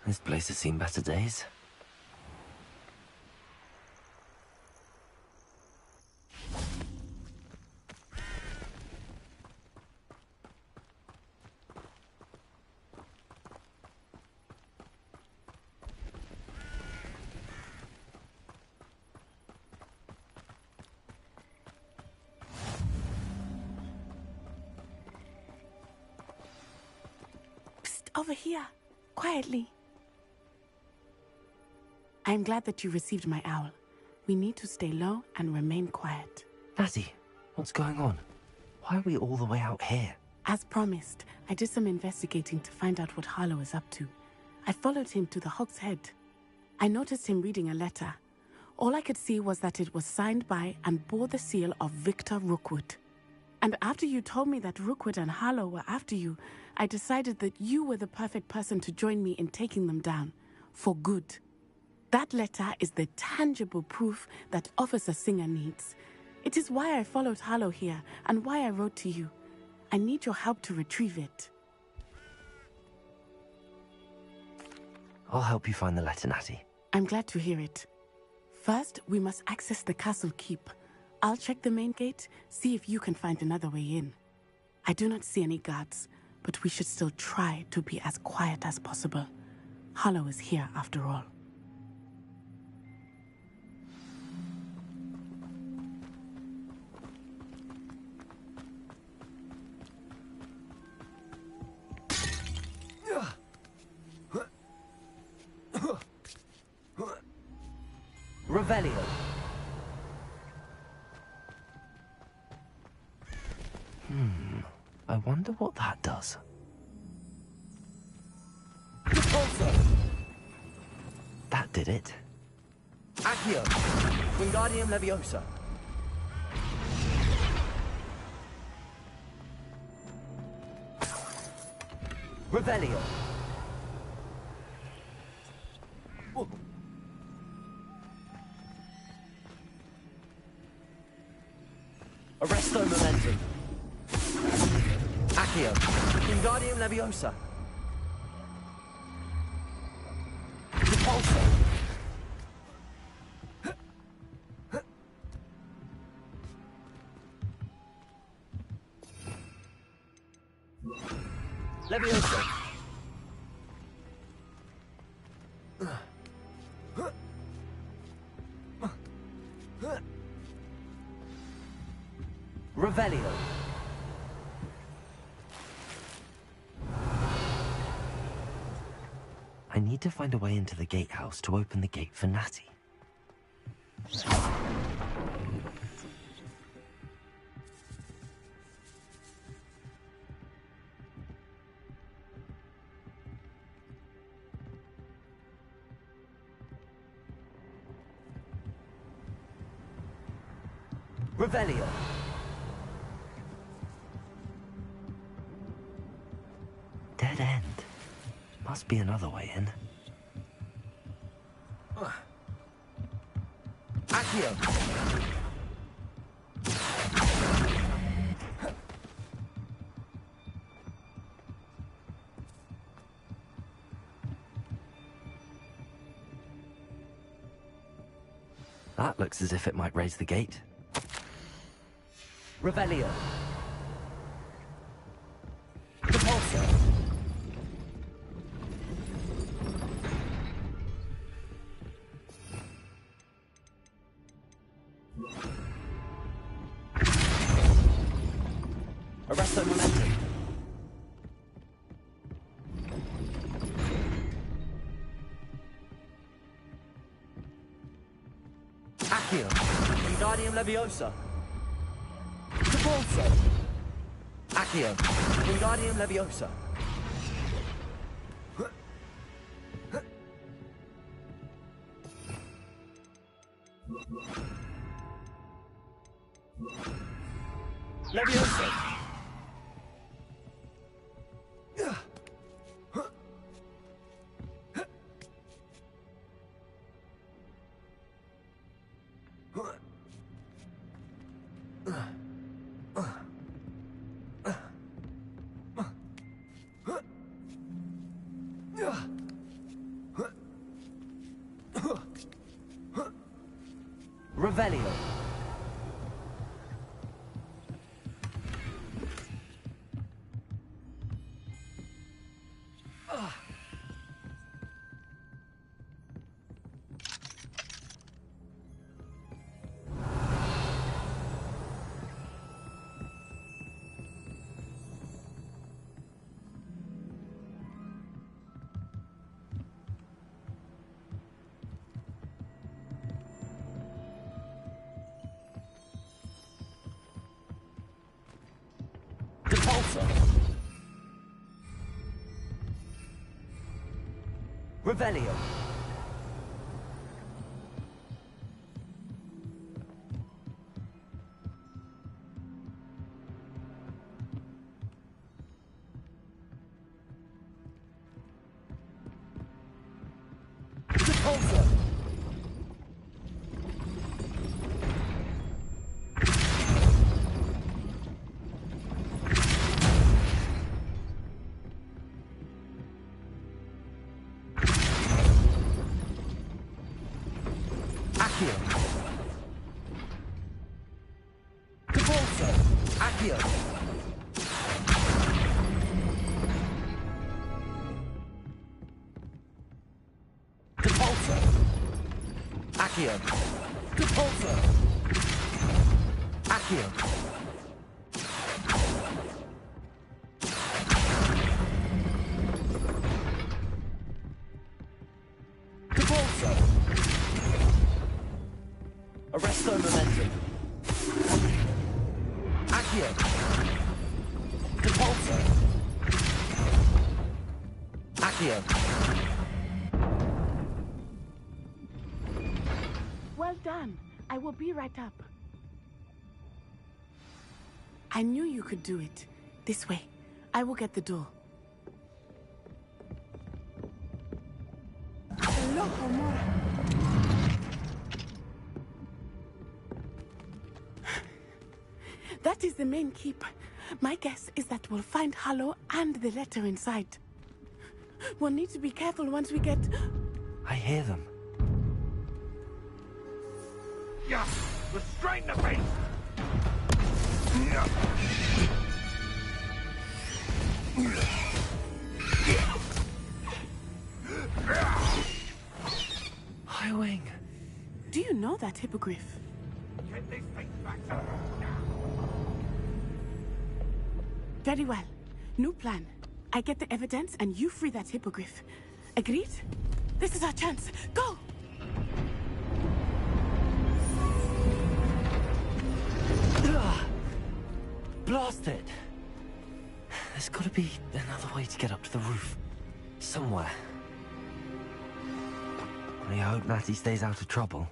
This place has seen better days. Psst, over here. Quietly. I am glad that you received my owl. We need to stay low and remain quiet. Natty, what's going on? Why are we all the way out here? As promised, I did some investigating to find out what Harlow is up to. I followed him to the Hog's Head. I noticed him reading a letter. All I could see was that it was signed by and bore the seal of Victor Rookwood. And after you told me that Rookwood and Harlow were after you, I decided that you were the perfect person to join me in taking them down. For good. That letter is the tangible proof that Officer Singer needs. It is why I followed Harlow here and why I wrote to you. I need your help to retrieve it. I'll help you find the letter, Natty. I'm glad to hear it. First, we must access the castle keep. I'll check the main gate, see if you can find another way in. I do not see any guards, but we should still try to be as quiet as possible. Harlow is here after all. Revelio. I wonder what that does. That did it. Accio. Wingardium Leviosa. Revelio. Arresto Momentum. Accio. Wingardium Leviosa. Repulsor. Leviosa. Revelio. I need to find a way into the gatehouse to open the gate for Natty. Revelio. Dead end. Must be another way in. Accio. That looks as if it might raise the gate. Revelio. Repulsor. Arresto momentum. Accio. Wingardium Leviosa. Repulsor. Accio. Wingardium Leviosa. Leviosa. Revelio. Repulsor. Revelio. Repulsor. Accio. Repulsor. Accio. Repulsor. Accio. Repulsor. Accio. Repulsor. Arresto momentum. Accio. Repulsor. Accio. Well done. I will be right up. I knew you could do it. This way. I will get the door. That is the main keep. My guess is that we'll find Harlow and the letter inside. We'll need to be careful once we get... I hear them. Yeah, restrain the beast! Highwing. Do you know that hippogriff? Get this thing back to Very well. New plan. I get the evidence and you free that hippogriff. Agreed? This is our chance. Go! Blast it! There's gotta be another way to get up to the roof. Somewhere. I hope Natty stays out of trouble.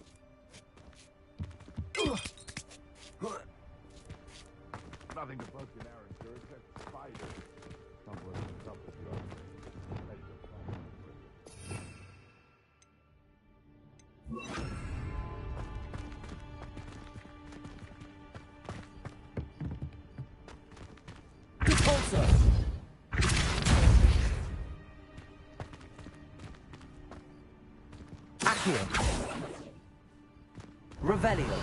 nothing to boast in our insurance except spiders. Somewhere in the top of the earth. Repulsor! Accio! Revelio.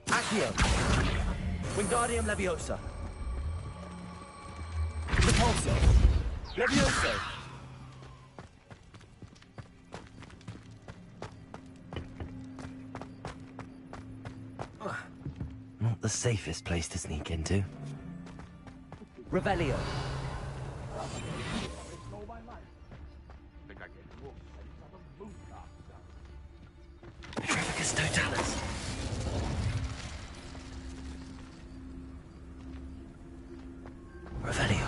Accio. Wingardium Leviosa. Repulso. Levioso. Not the safest place to sneak into. Revelio. All my life. Think I can walk. I just have a boot after. Petrificus Totalis. Revelio.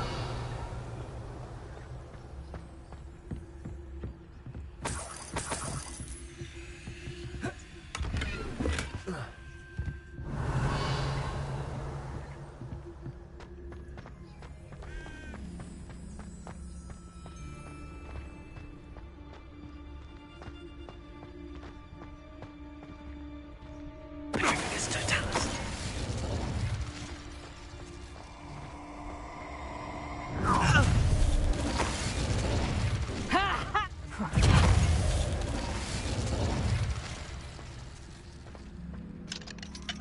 Petrificus Totalis.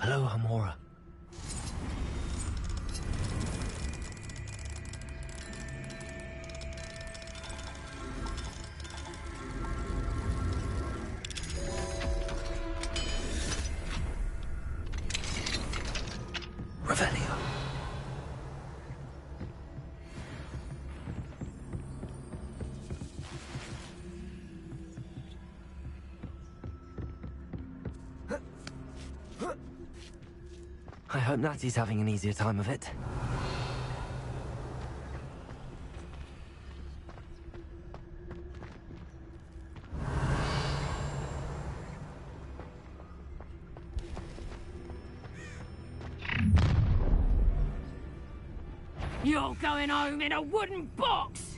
Hello, Hamora. Revelio. I hope Natty's having an easier time of it. You're going home in a wooden box!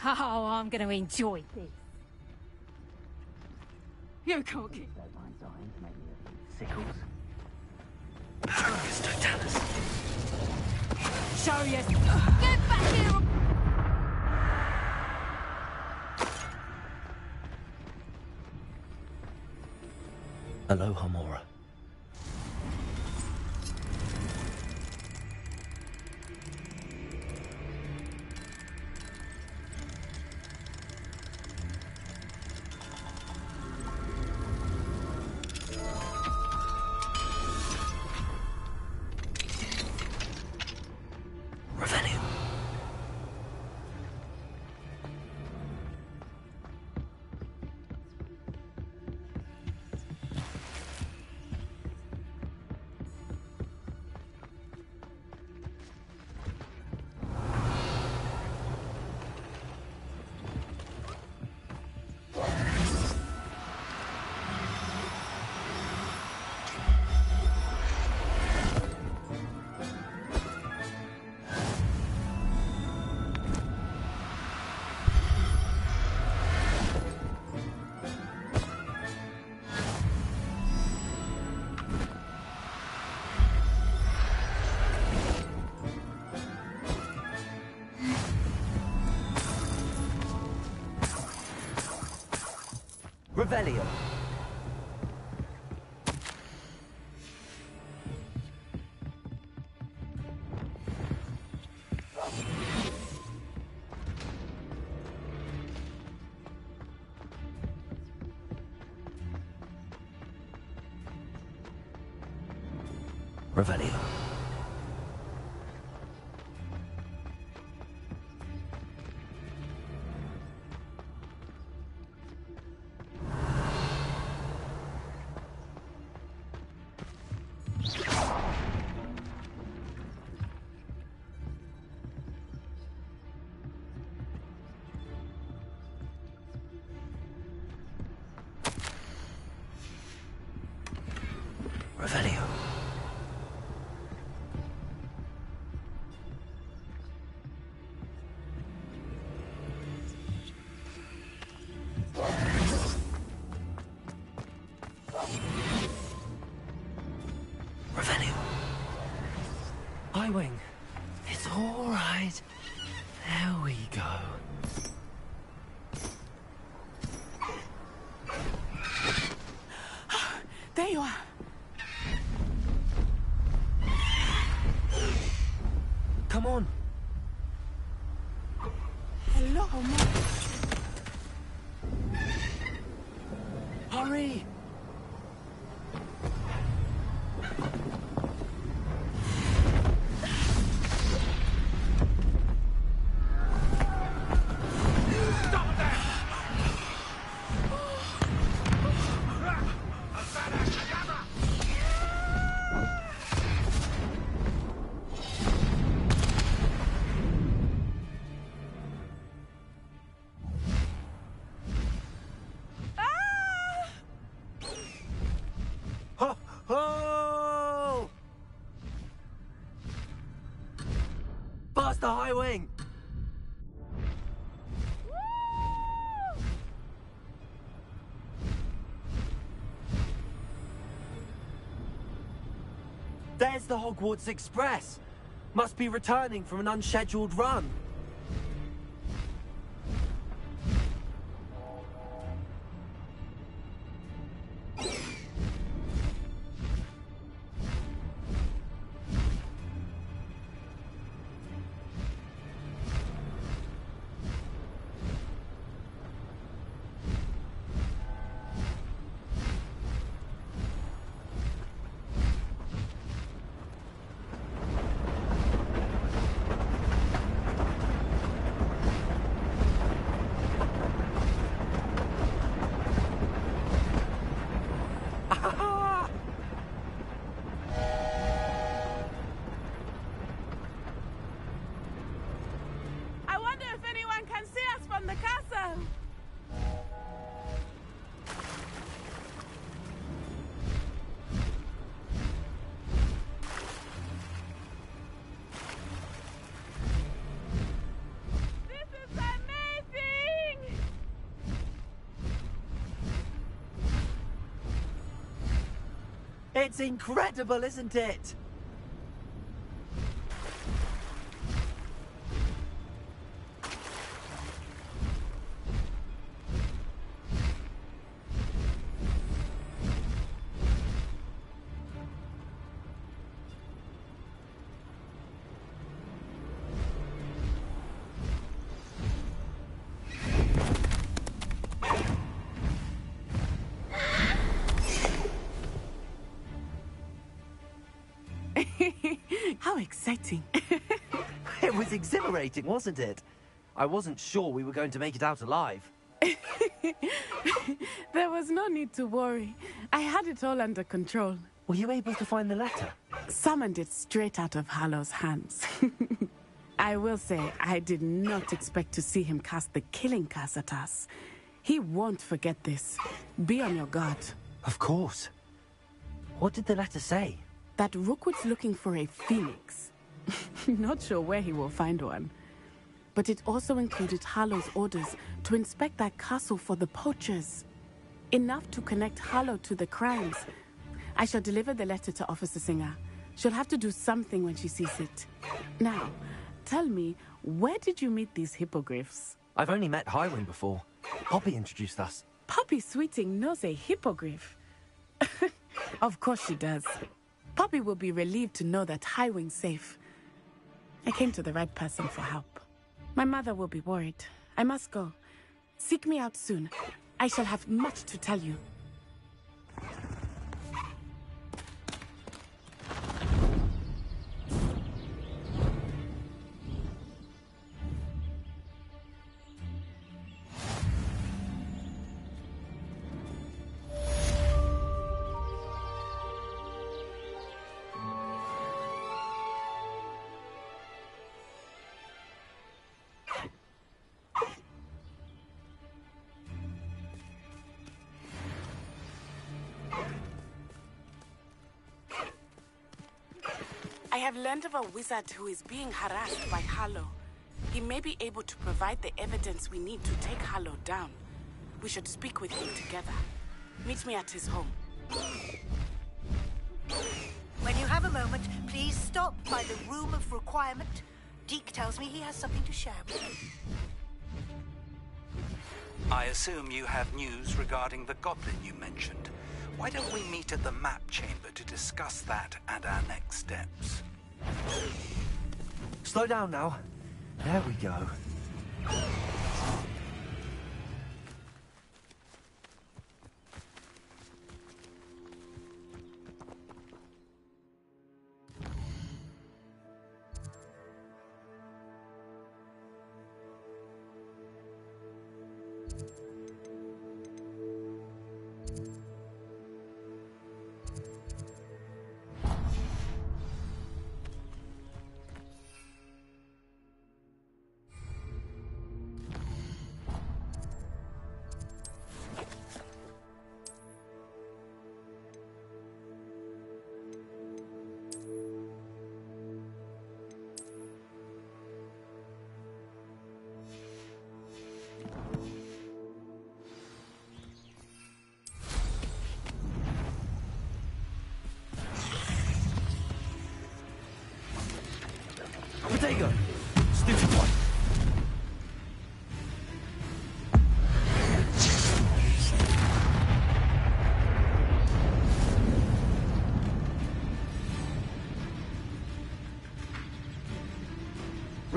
Oh, I'm going to enjoy this. You can't get Sickles. Petrificus Totalis. show you. Get back here! Hello, Hamora. Revelio. Revelio. Revelio. Revelio. Hurry! Ho! Ho! Past the high wing! There's the Hogwarts Express! Must be returning from an unscheduled run. I wonder if anyone can see us from the castle. This is amazing! It's incredible, isn't it? How exciting. It was exhilarating, wasn't it? I wasn't sure we were going to make it out alive. There was no need to worry. I had it all under control. Were you able to find the letter? Summoned it straight out of Hallow's hands. I will say, I did not expect to see him cast the killing curse at us. He won't forget this. Be on your guard. Of course. What did the letter say? That Rookwood's looking for a phoenix. Not sure where he will find one. But it also included Harlow's orders to inspect that castle for the poachers. Enough to connect Harlow to the crimes. I shall deliver the letter to Officer Singer. She'll have to do something when she sees it. Now, tell me, where did you meet these hippogriffs? I've only met Highwing before. Poppy introduced us. Poppy Sweeting knows a hippogriff. Of course she does. Poppy will be relieved to know that Highwing's safe. I came to the right person for help. My mother will be worried. I must go. Seek me out soon. I shall have much to tell you. I have learned of a wizard who is being harassed by Harlow. He may be able to provide the evidence we need to take Harlow down. We should speak with him together. Meet me at his home. When you have a moment, please stop by the Room of Requirement. Deke tells me he has something to share with you. I assume you have news regarding the goblin you mentioned. Why don't we meet at the map chamber to discuss that and our next steps? Slow down now. There we go.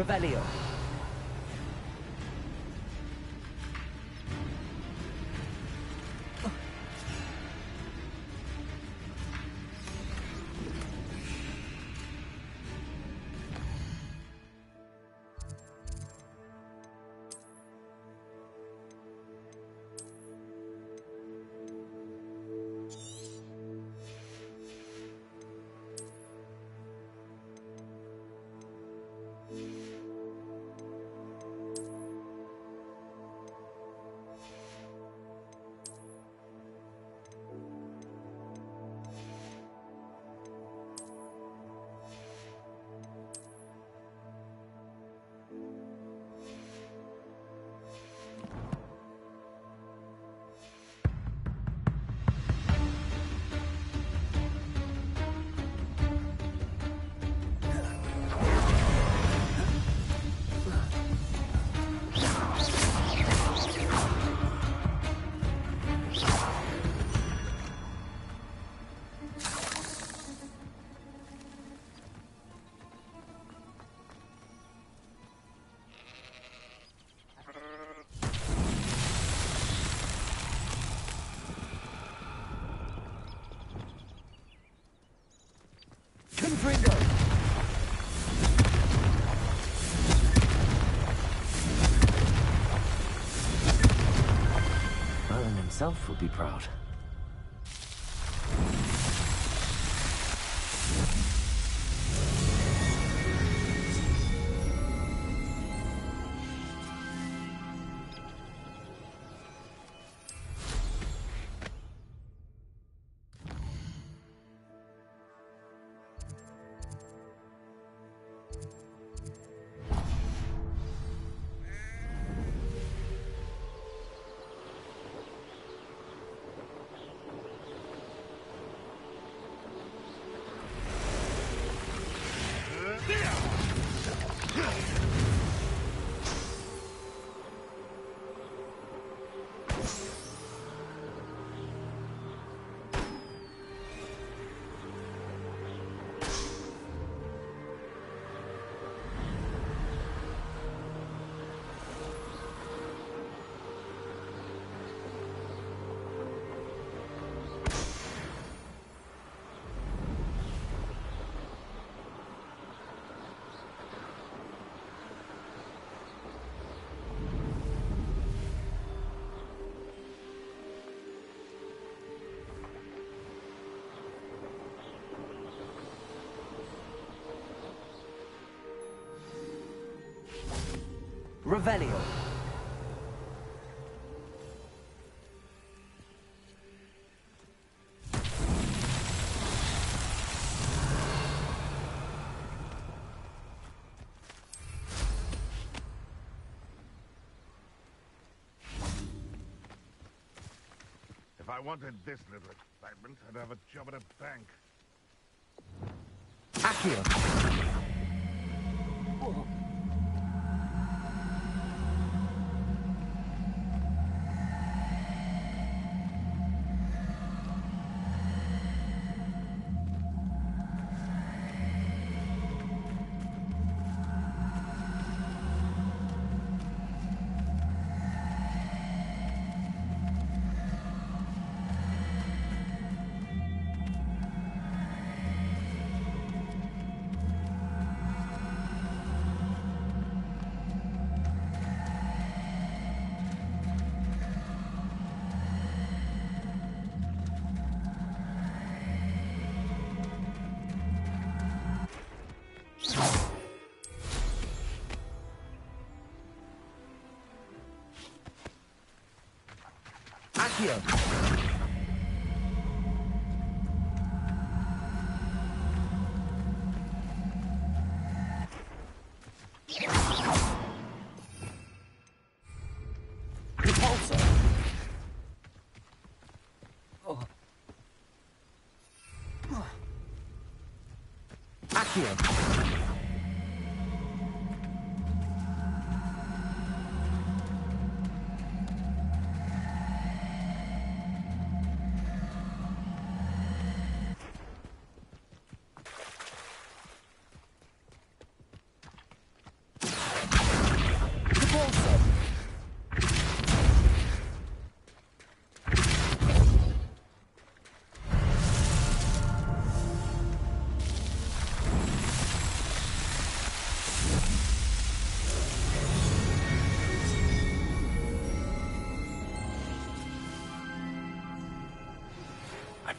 Revelio. Confringo! Merlin himself would be proud. Revelio. If I wanted this little excitement, I'd have a job at a bank. Accio. Accio. Repulsor. Oh. Accio.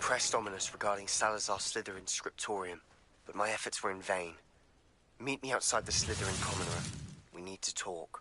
pressed Ominous regarding Salazar Slytherin's scriptorium, but my efforts were in vain. Meet me outside the Slytherin common room. We need to talk.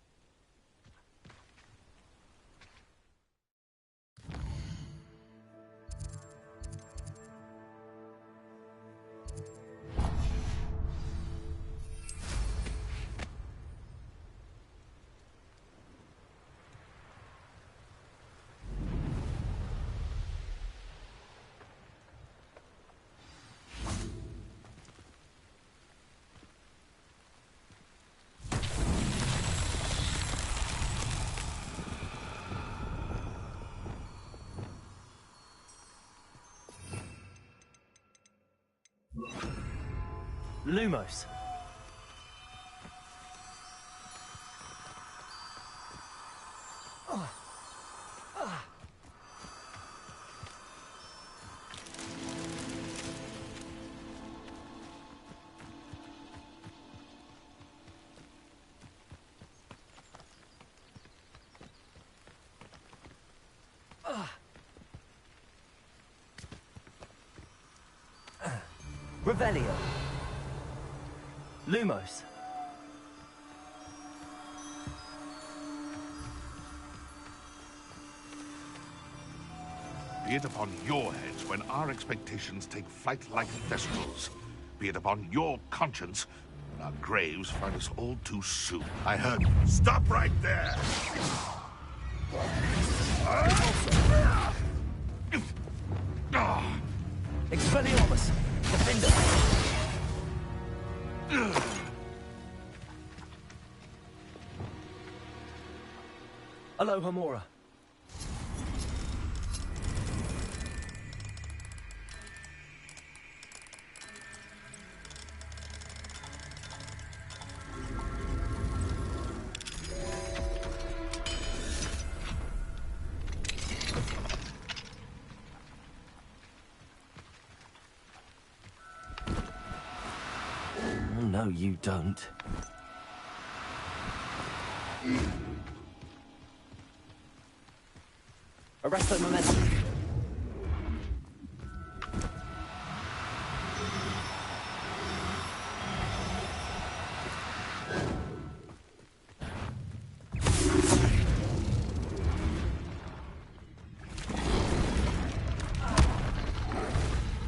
Lumos. Revelio. Lumos. Be it upon your heads when our expectations take flight like thestrals. Be it upon your conscience when our graves find us all too soon. I heard. Stop right there! Expelliarmus. Defender. Alohomora. Oh, no, you don't. Arresto momentum.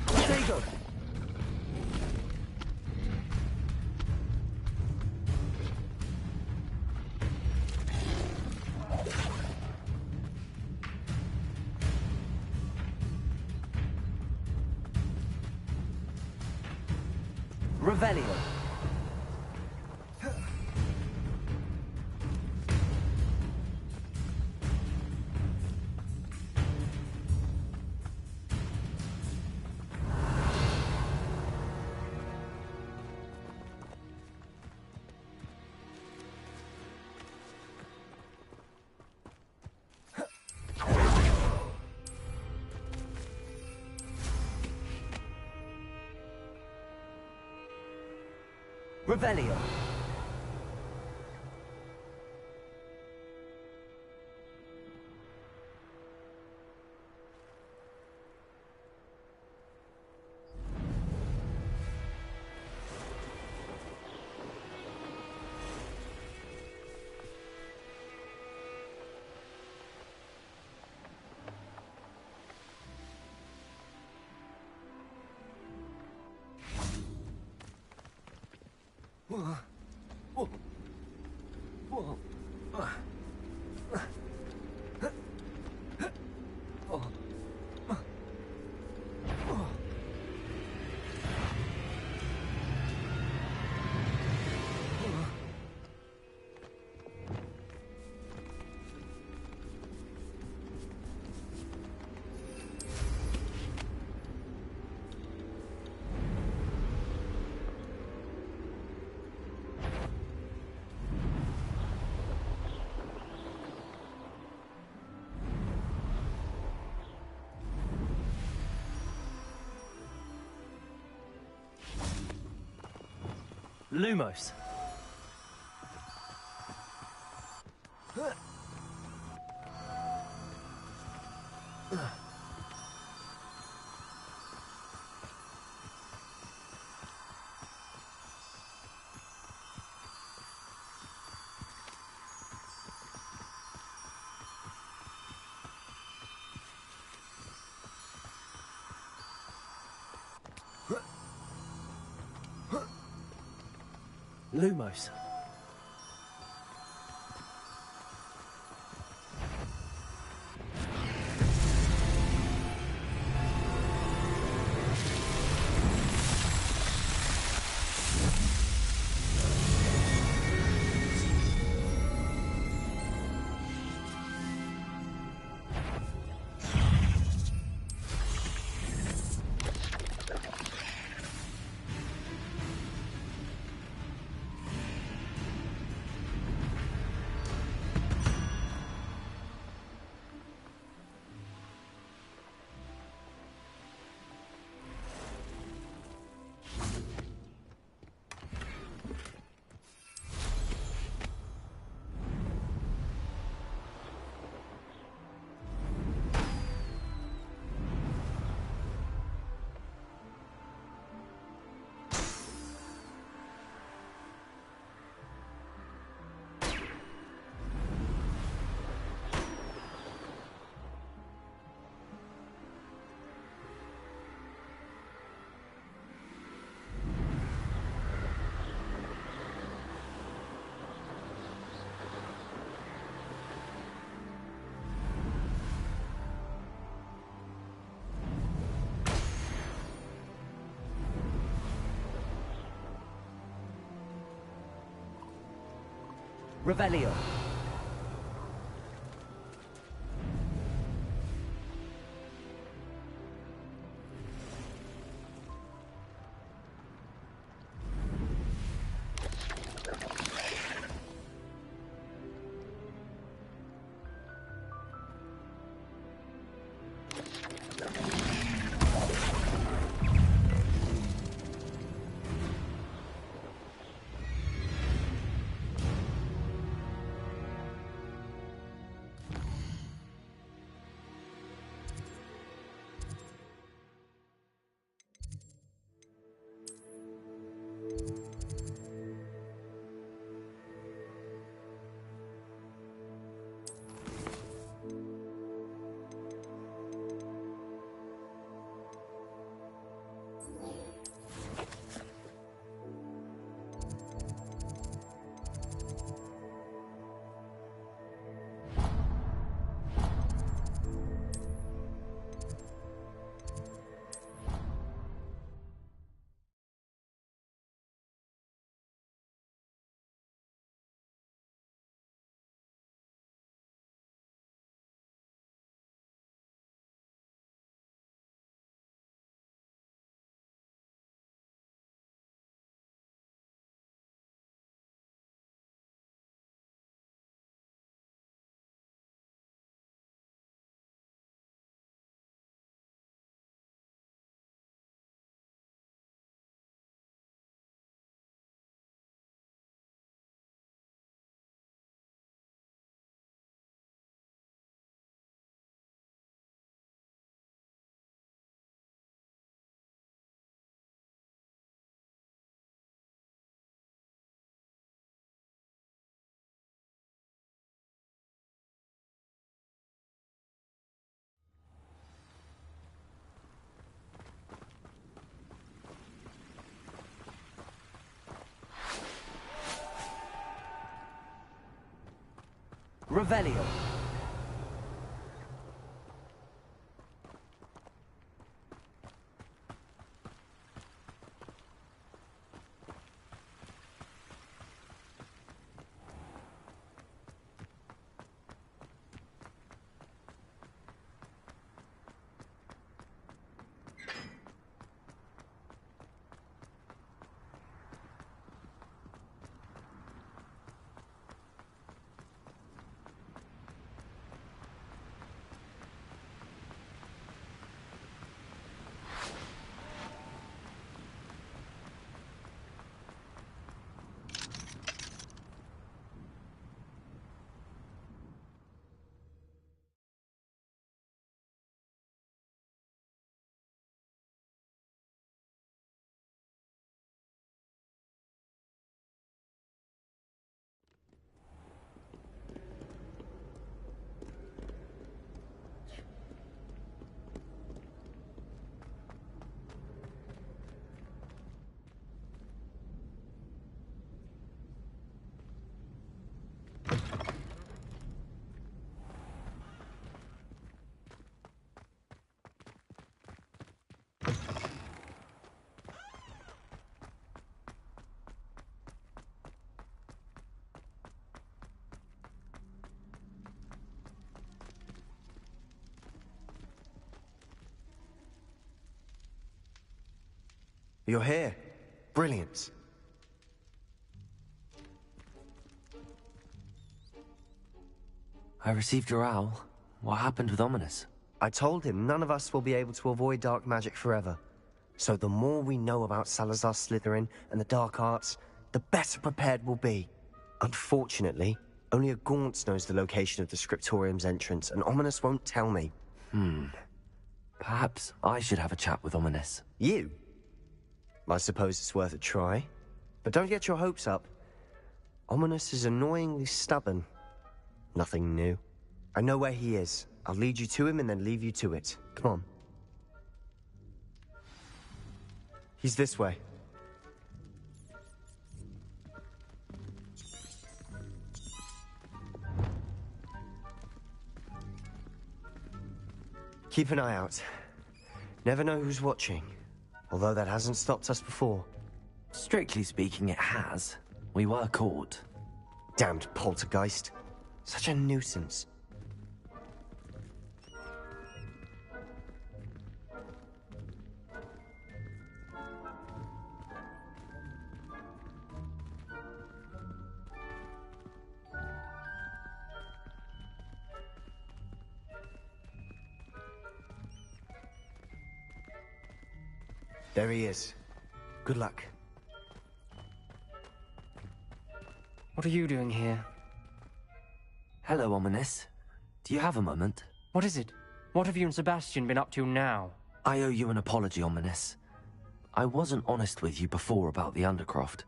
Protego. Revelio. Revelio. Lumos. Lumos. Revelio. Revelio. You're here. Brilliant. I received your owl. What happened with Ominous? I told him none of us will be able to avoid dark magic forever. So the more we know about Salazar Slytherin and the dark arts, the better prepared we'll be. Unfortunately, only a Gaunt knows the location of the Scriptorium's entrance, and Ominous won't tell me. Perhaps I should have a chat with Ominous. You? I suppose it's worth a try. But don't get your hopes up. Ominous is annoyingly stubborn. Nothing new. I know where he is. I'll lead you to him and then leave you to it. Come on. He's this way. Keep an eye out. Never know who's watching. Although that hasn't stopped us before. Strictly speaking, it has. We were caught. Damned poltergeist. Such a nuisance. There he is. Good luck. What are you doing here? Hello, Ominous. Do you have a moment? What is it? What have you and Sebastian been up to now? I owe you an apology, Ominous. I wasn't honest with you before about the Undercroft.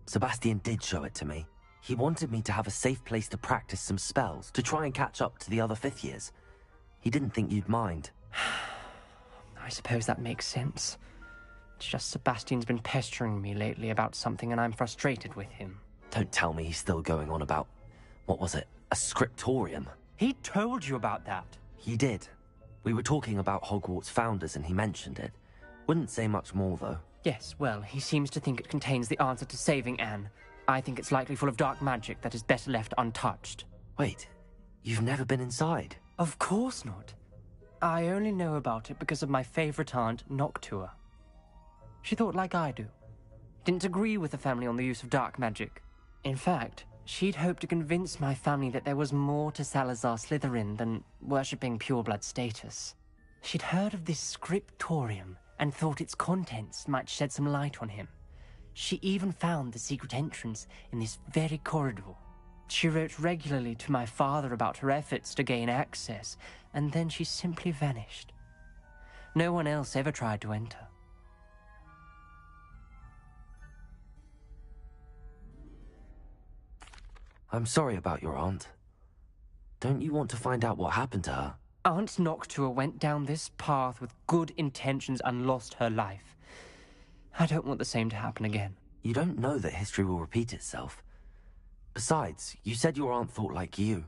Sebastian did show it to me. He wanted me to have a safe place to practice some spells, to try and catch up to the other fifth years. He didn't think you'd mind. I suppose that makes sense. It's just Sebastian's been pestering me lately about something and I'm frustrated with him. Don't tell me he's still going on about, what was it, a scriptorium? He told you about that. He did. We were talking about Hogwarts founders and he mentioned it. Wouldn't say much more, though. Yes, well, he seems to think it contains the answer to saving Anne. I think it's likely full of dark magic that is better left untouched. Wait, you've never been inside? Of course not. I only know about it because of my favorite aunt, Noctua. She thought like I do. Didn't agree with the family on the use of dark magic. In fact, she'd hoped to convince my family that there was more to Salazar Slytherin than worshipping pureblood status. She'd heard of this scriptorium and thought its contents might shed some light on him. She even found the secret entrance in this very corridor. She wrote regularly to my father about her efforts to gain access, and then she simply vanished. No one else ever tried to enter. I'm sorry about your aunt. Don't you want to find out what happened to her? Aunt Noctua went down this path with good intentions and lost her life. I don't want the same to happen again. You don't know that history will repeat itself. Besides, you said your aunt thought like you.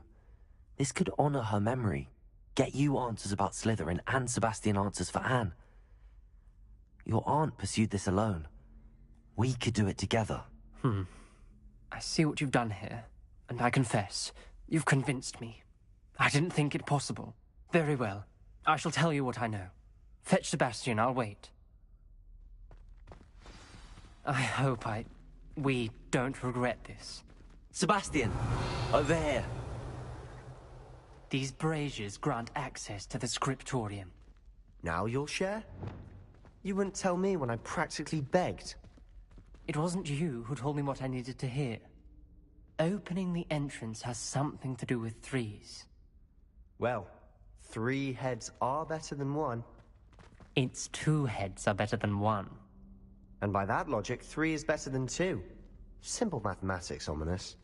This could honor her memory, get you answers about Slytherin and Sebastian answers for Anne. Your aunt pursued this alone. We could do it together. I see what you've done here, and I confess, you've convinced me. I didn't think it possible. Very well. I shall tell you what I know. Fetch Sebastian, I'll wait. I hope we don't regret this. Sebastian! Over here! These braziers grant access to the scriptorium. Now you'll share? You wouldn't tell me when I practically begged. It wasn't you who told me what I needed to hear. Opening the entrance has something to do with threes. Well, 3 heads are better than 1. It's 2 heads are better than 1. And by that logic, 3 is better than 2. Simple mathematics, Ominous.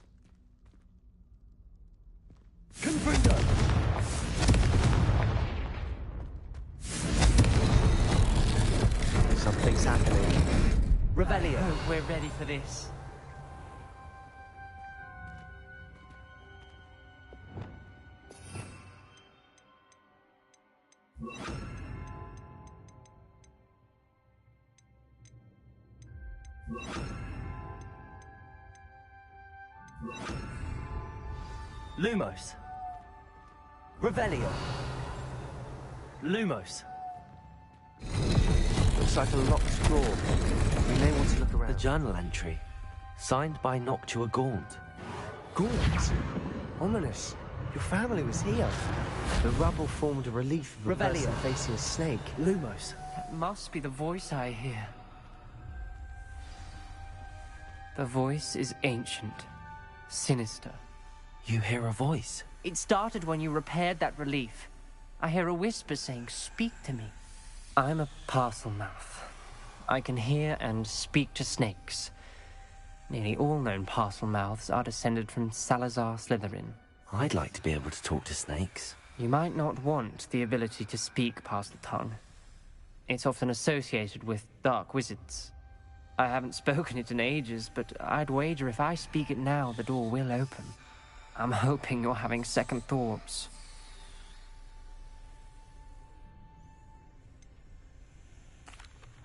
Confringo! Something's happening. Revelio! I hope we're ready for this. Lumos! Revelio! Lumos! looks like a locked door. We may want to look The around. journal entry, signed by Noctua Gaunt. Gaunt? Ominous. Your family was here. The rubble formed a relief of a Revelio. person facing a snake. Lumos. That must be the voice I hear. The voice is ancient, sinister. You hear a voice. It started when you repaired that relief. I hear a whisper saying, "Speak to me." I'm a parcel mouth. I can hear and speak to snakes. Nearly all known parcel mouths are descended from Salazar Slytherin. I'd like to be able to talk to snakes. You might not want the ability to speak parcel tongue. It's often associated with dark wizards. I haven't spoken it in ages, but I'd wager if I speak it now, the door will open. I'm hoping you're having second thoughts.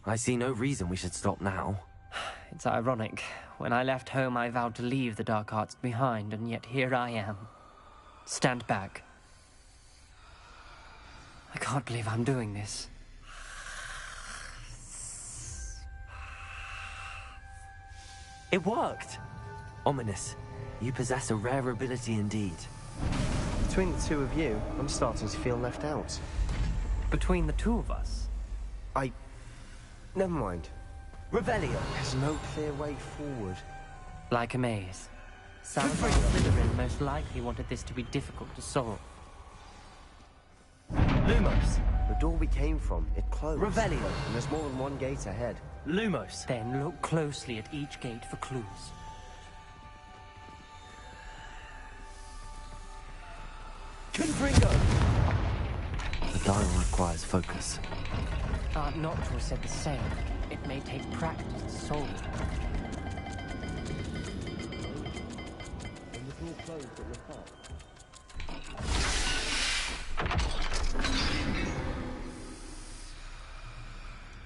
I see no reason we should stop now. It's ironic. When I left home, I vowed to leave the dark arts behind, and yet here I am. Stand back. I can't believe I'm doing this. It worked! Ominous. You possess a rare ability indeed. Between the two of you, I'm starting to feel left out. Between the two of us? Never mind. Revelio. There's no clear way forward. Like a maze. Salazar Slytherin most likely wanted this to be difficult to solve. Lumos. The door we came from, it closed. Revelio. And there's more than one gate ahead. Lumos. Then look closely at each gate for clues. Confringo. The dial requires focus. Aunt Noctua said the same. It may take practice to solve it.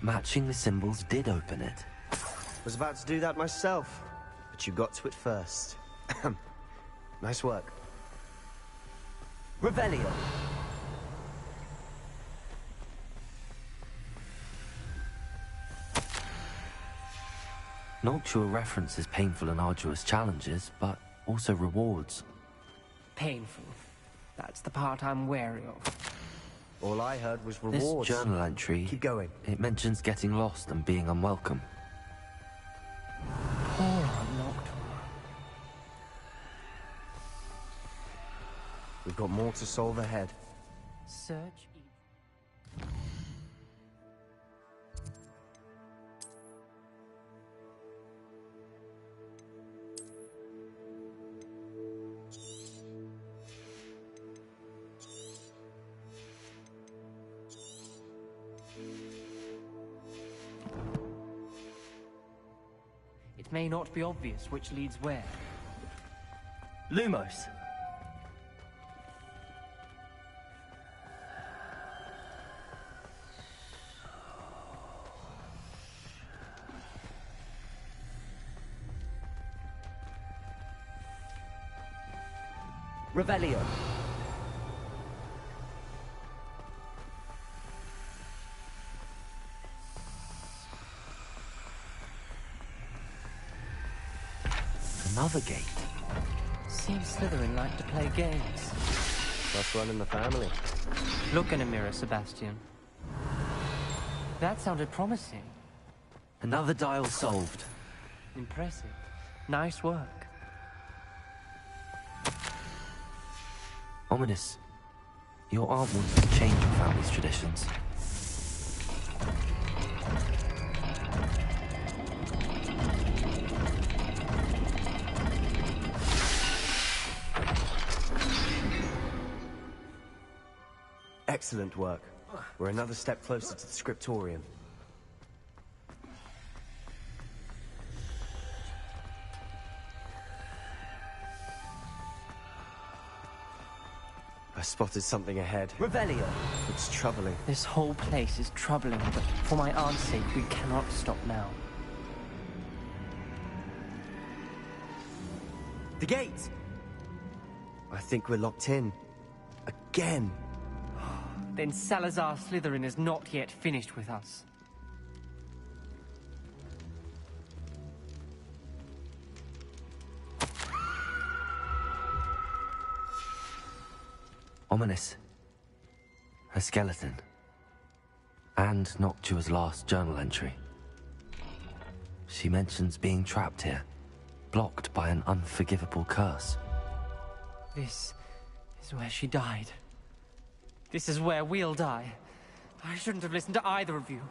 Matching the symbols did open it. Was about to do that myself, but you got to it first. Nice work. Revelio. Noctua references painful and arduous challenges, but also rewards. Painful. That's the part I'm wary of. All I heard was rewards. This journal entry... Keep going. It mentions getting lost and being unwelcome. Poor Aunt Noctua. We've got more to solve ahead. Search each... It may not be obvious which leads where. Lumos. Revelio. Another gate. Seems Slytherin like to play games. Must run in the family. Look in a mirror, Sebastian. That sounded promising. Another dial solved. Impressive. Nice work. Ominous. Your aunt wants to change your family's traditions. Excellent work. We're another step closer to the scriptorium. I spotted something ahead. Revelio. It's troubling. This whole place is troubling, but for my aunt's sake, we cannot stop now. The gate! I think we're locked in. Again. Then Salazar Slytherin is not yet finished with us. Ominous. A skeleton. And Noctua's last journal entry. She mentions being trapped here, blocked by an unforgivable curse. This is where she died. This is where we'll die. I shouldn't have listened to either of you.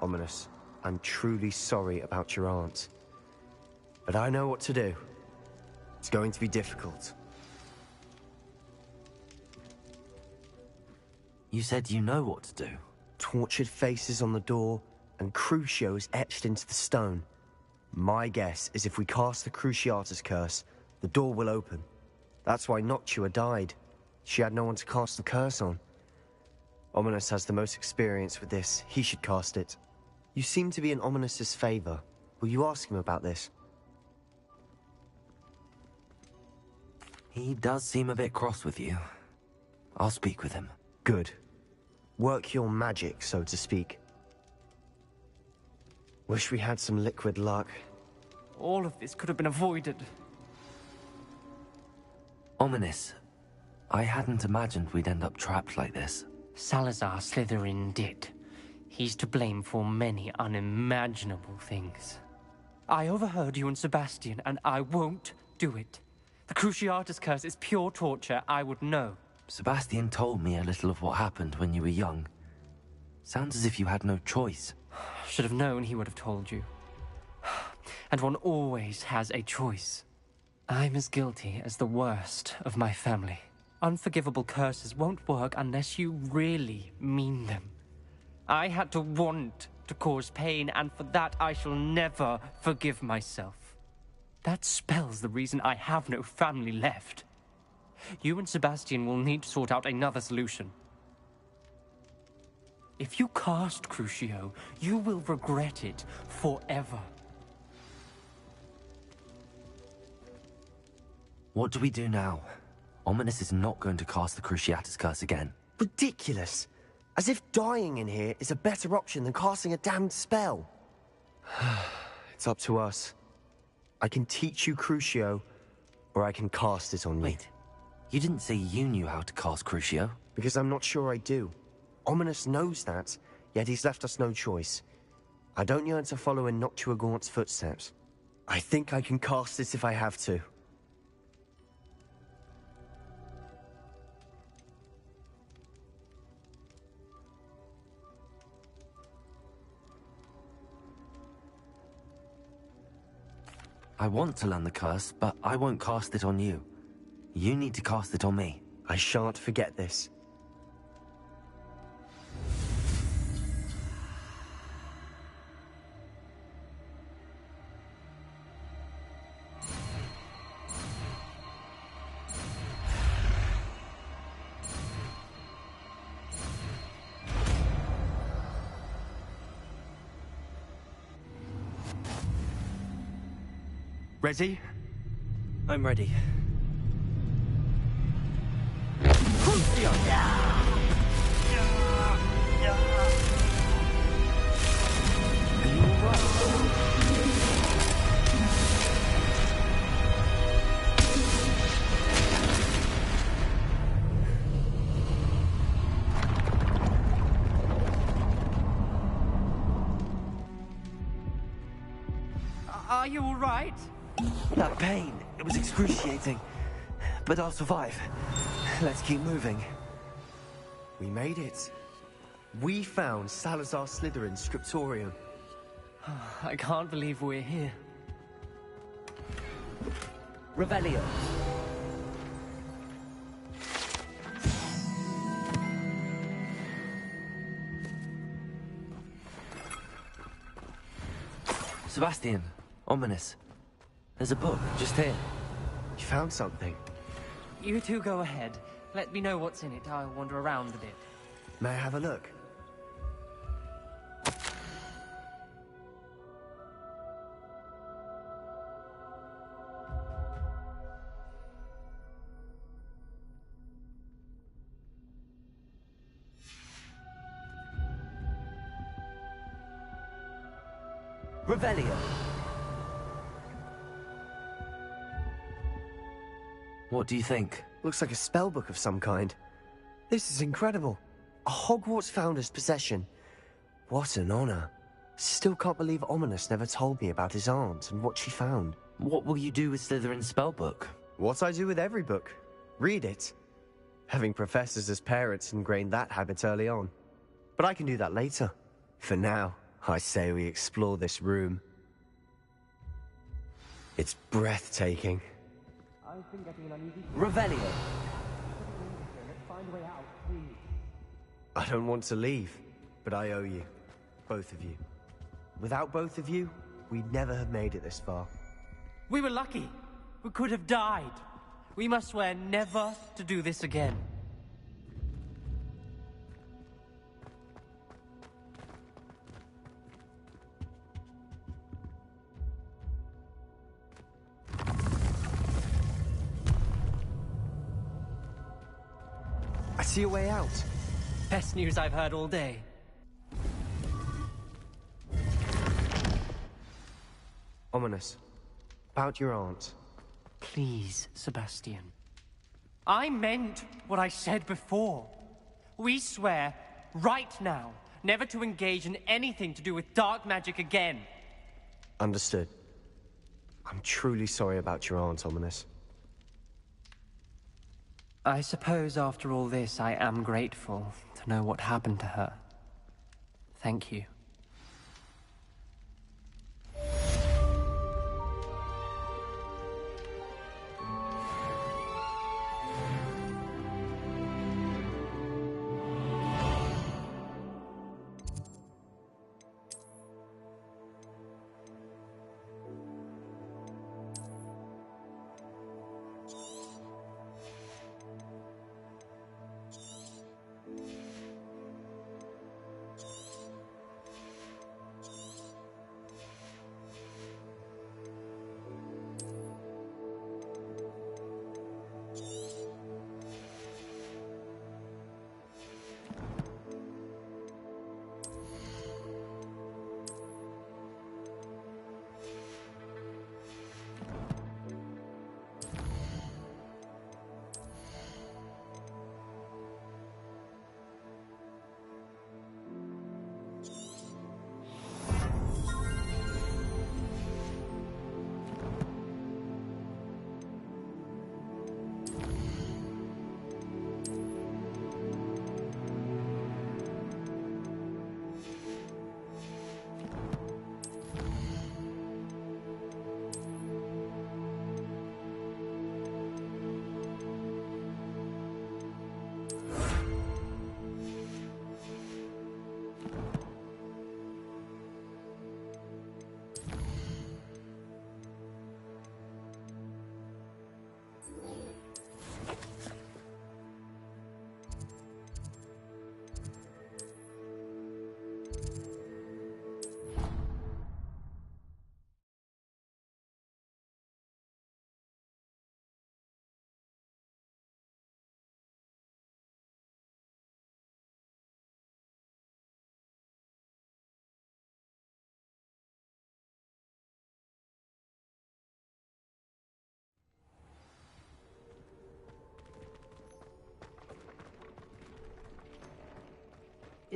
Ominous, I'm truly sorry about your aunt. But I know what to do. It's going to be difficult. You said you know what to do. Tortured faces on the door, and Crucios etched into the stone. My guess is if we cast the Cruciatus curse, the door will open. That's why Noctua died. She had no one to cast the curse on. Ominous has the most experience with this. He should cast it. You seem to be in Ominous's favor. Will you ask him about this? He does seem a bit cross with you. I'll speak with him. Good. Work your magic, so to speak. Wish we had some liquid luck. All of this could have been avoided. Ominous. I hadn't imagined we'd end up trapped like this. Salazar Slytherin did. He's to blame for many unimaginable things. I overheard you and Sebastian, and I won't do it. The Cruciatus curse is pure torture. I would know. Sebastian told me a little of what happened when you were young. Sounds as if you had no choice. Should have known he would have told you. And one always has a choice. I'm as guilty as the worst of my family. Unforgivable curses won't work unless you really mean them. I had to want to cause pain, and for that I shall never forgive myself. That spells the reason I have no family left. You and Sebastian will need to sort out another solution. If you cast Crucio, you will regret it forever. What do we do now? Ominous is not going to cast the Cruciatus curse again. Ridiculous! As if dying in here is a better option than casting a damned spell. It's up to us. I can teach you Crucio, or I can cast it on you. Wait, you didn't say you knew how to cast Crucio? Because I'm not sure I do. Ominous knows that, yet he's left us no choice. I don't yearn to follow in Noctua Gaunt's footsteps. I think I can cast it if I have to. I want to learn the curse, but I won't cast it on you. You need to cast it on me. I shan't forget this. Ready? I'm ready. Are you all right? That pain, it was excruciating. But I'll survive. Let's keep moving. We made it. We found Salazar Slytherin's scriptorium. I can't believe we're here. Revelio. Sebastian, Ominous. There's a book just here. You found something. You two go ahead. Let me know what's in it. I'll wander around a bit. May I have a look? Revelio. What do you think? Looks like a spell book of some kind. This is incredible. A Hogwarts founder's possession. What an honor. Still can't believe Ominous never told me about his aunt and what she found. What will you do with Slytherin's spellbook? What I do with every book. Read it. Having professors as parents ingrained that habit early on. But I can do that later. For now, I say we explore this room. It's breathtaking. Revelio. I don't want to leave, but I owe you. Both of you. Without both of you, we'd never have made it this far. We were lucky. We could have died. We must swear never to do this again. I see a way out. Best news I've heard all day. Ominous. About your aunt. Please, Sebastian. I meant what I said before. We swear, right now, never to engage in anything to do with dark magic again. Understood. I'm truly sorry about your aunt, Ominous. I suppose after all this, I am grateful to know what happened to her. Thank you.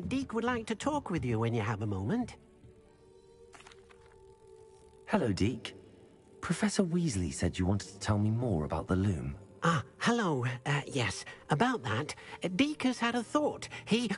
Deke would like to talk with you when you have a moment. Hello, Deke. Professor Weasley said you wanted to tell me more about the loom. Ah, hello. Yes, about that. Deke has had a thought. He...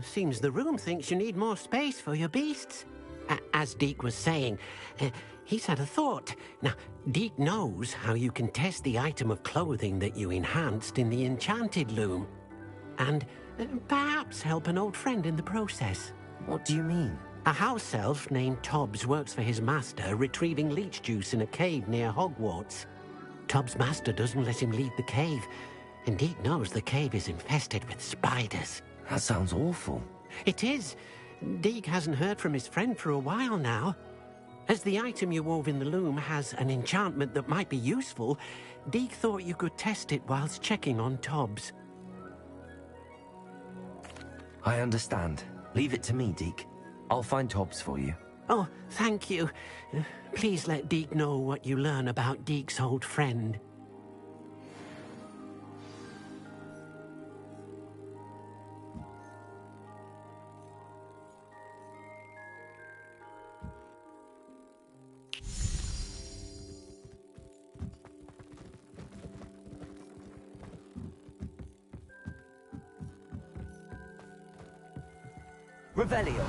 Seems the room thinks you need more space for your beasts. As Deke was saying, he's had a thought. Now, Deke knows how you can test the item of clothing that you enhanced in the enchanted loom. And perhaps help an old friend in the process. What do you mean? A house elf named Tobbs works for his master retrieving leech juice in a cave near Hogwarts. Tobbs' master doesn't let him leave the cave, and Deke knows the cave is infested with spiders. That sounds awful. It is. Deke hasn't heard from his friend for a while now. As the item you wove in the loom has an enchantment that might be useful, Deke thought you could test it whilst checking on Tobbs. I understand. Leave it to me, Deke. I'll find Tobbs for you. Oh, thank you. Please let Deke know what you learn about Deke's old friend. Revelio.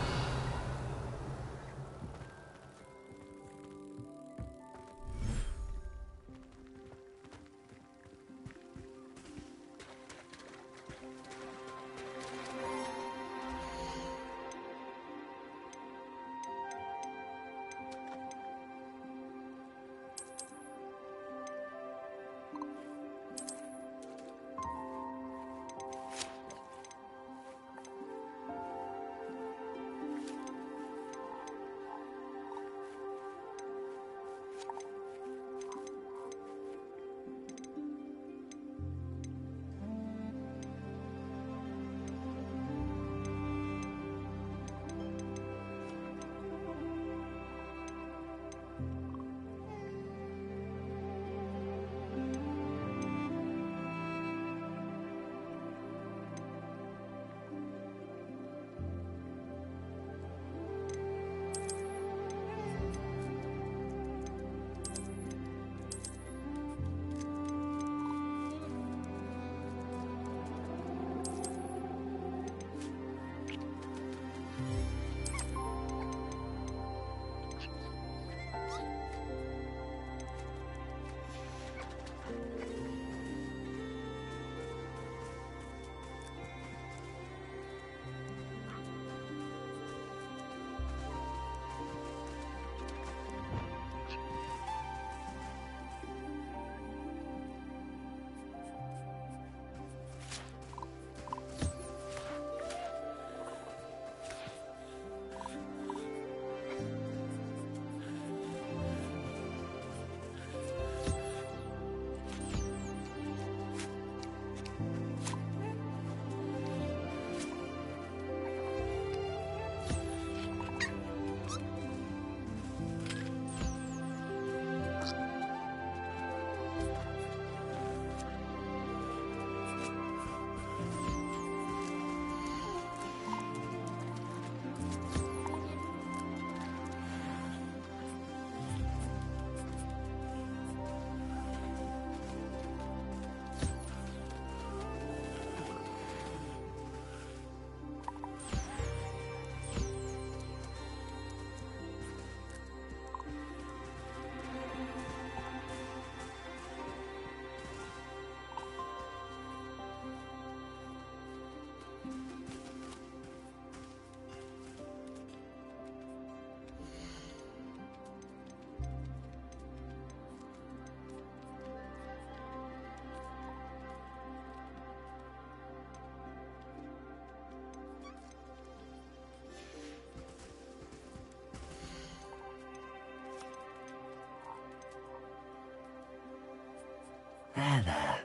There.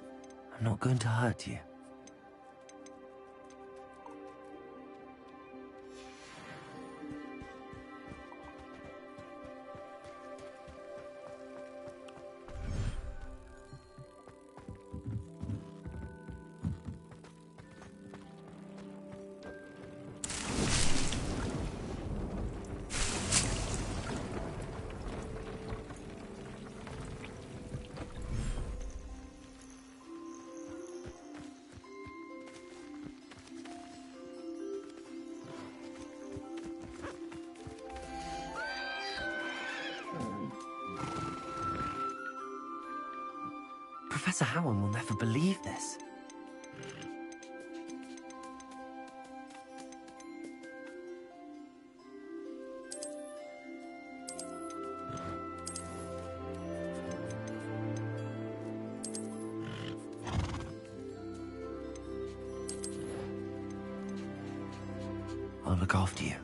I'm not going to hurt you. Professor Howard will never believe this. I'll look after you.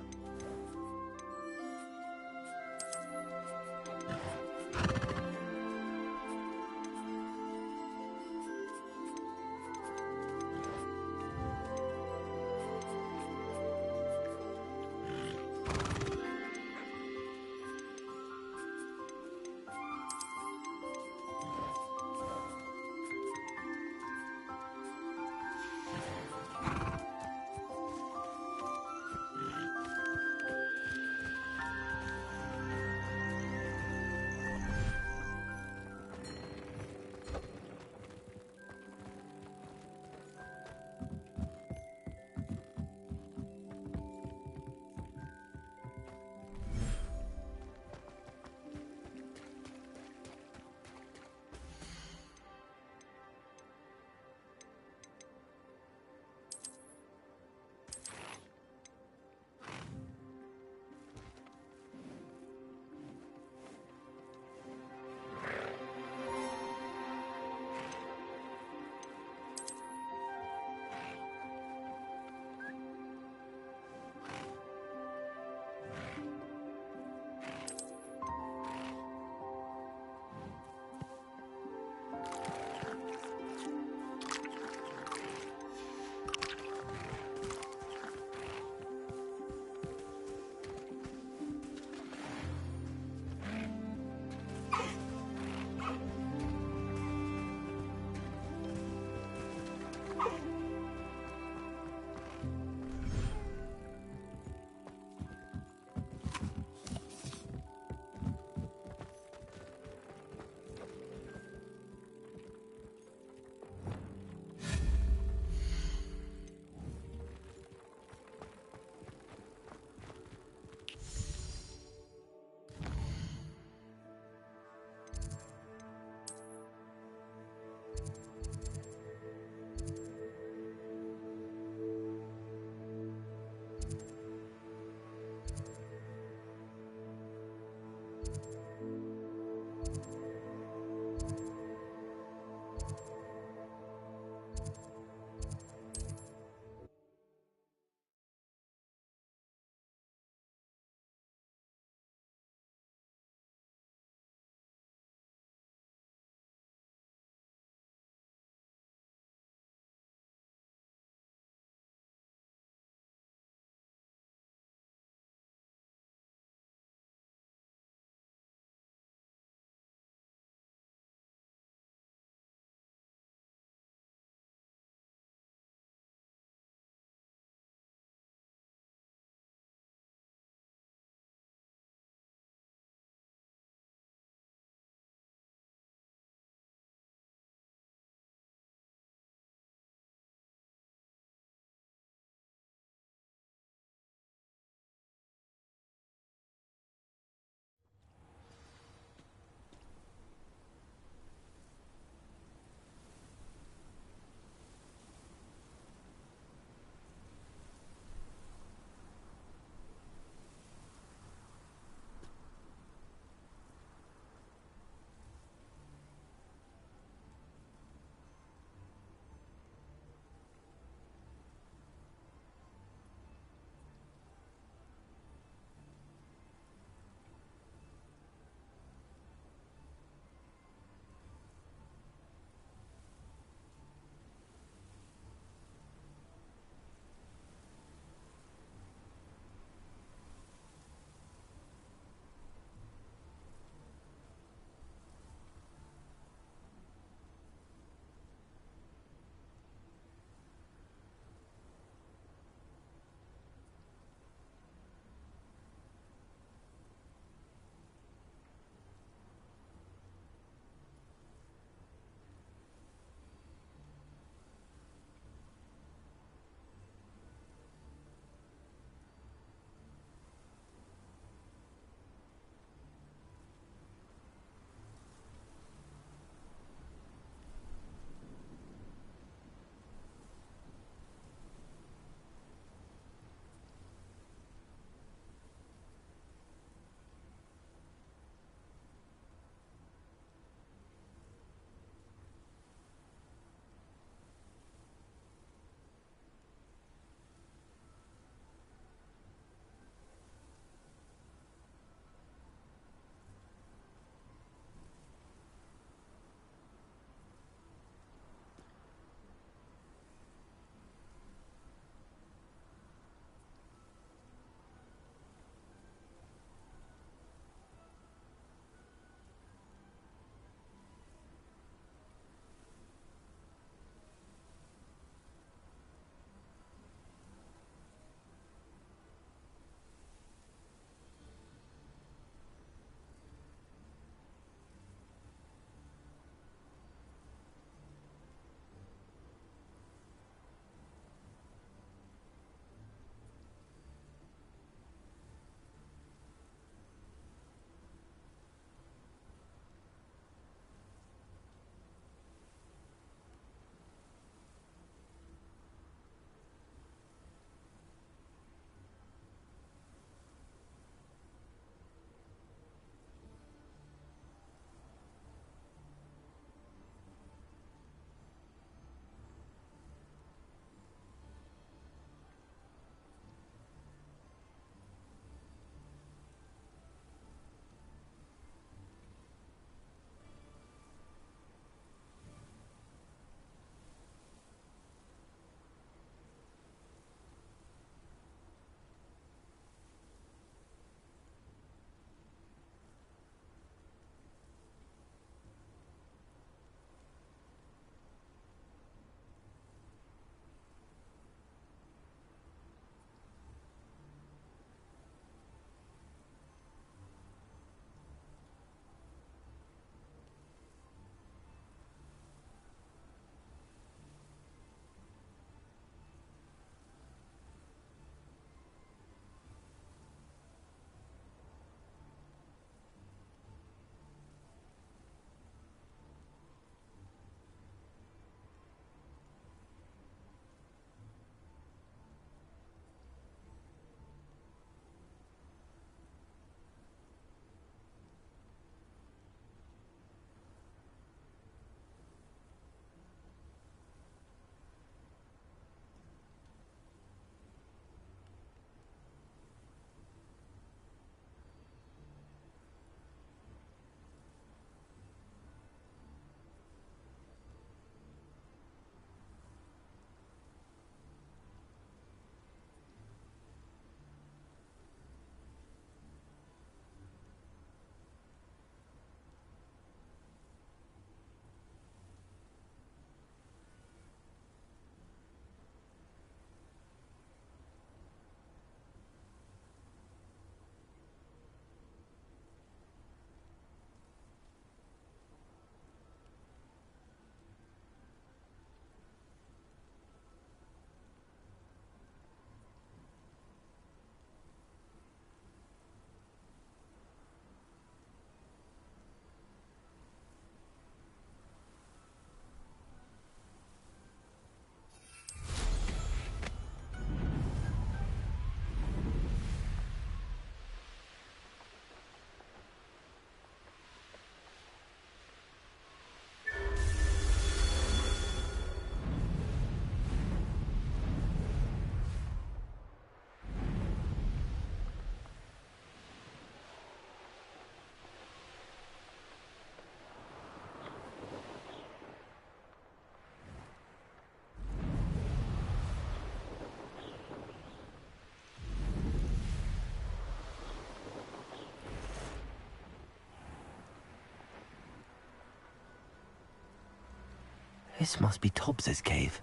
This must be Tobbs's cave.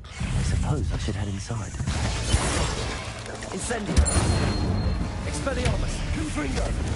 I suppose I should head inside. Incendio! Expelliarmus! Confringo!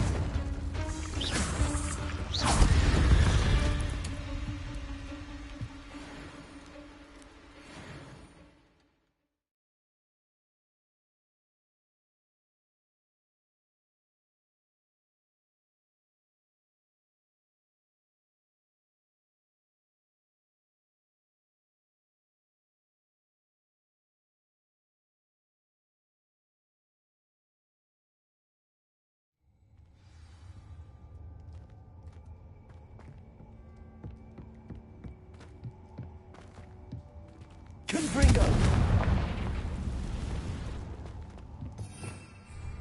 Confringo!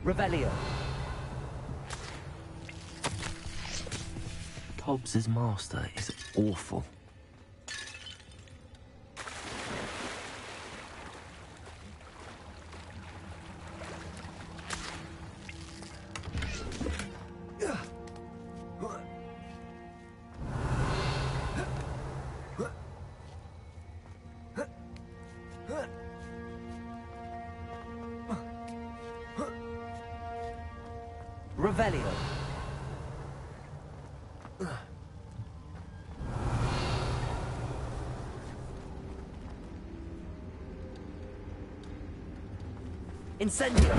Revelio! Tobbs's master is awful. Revelio! Incendio!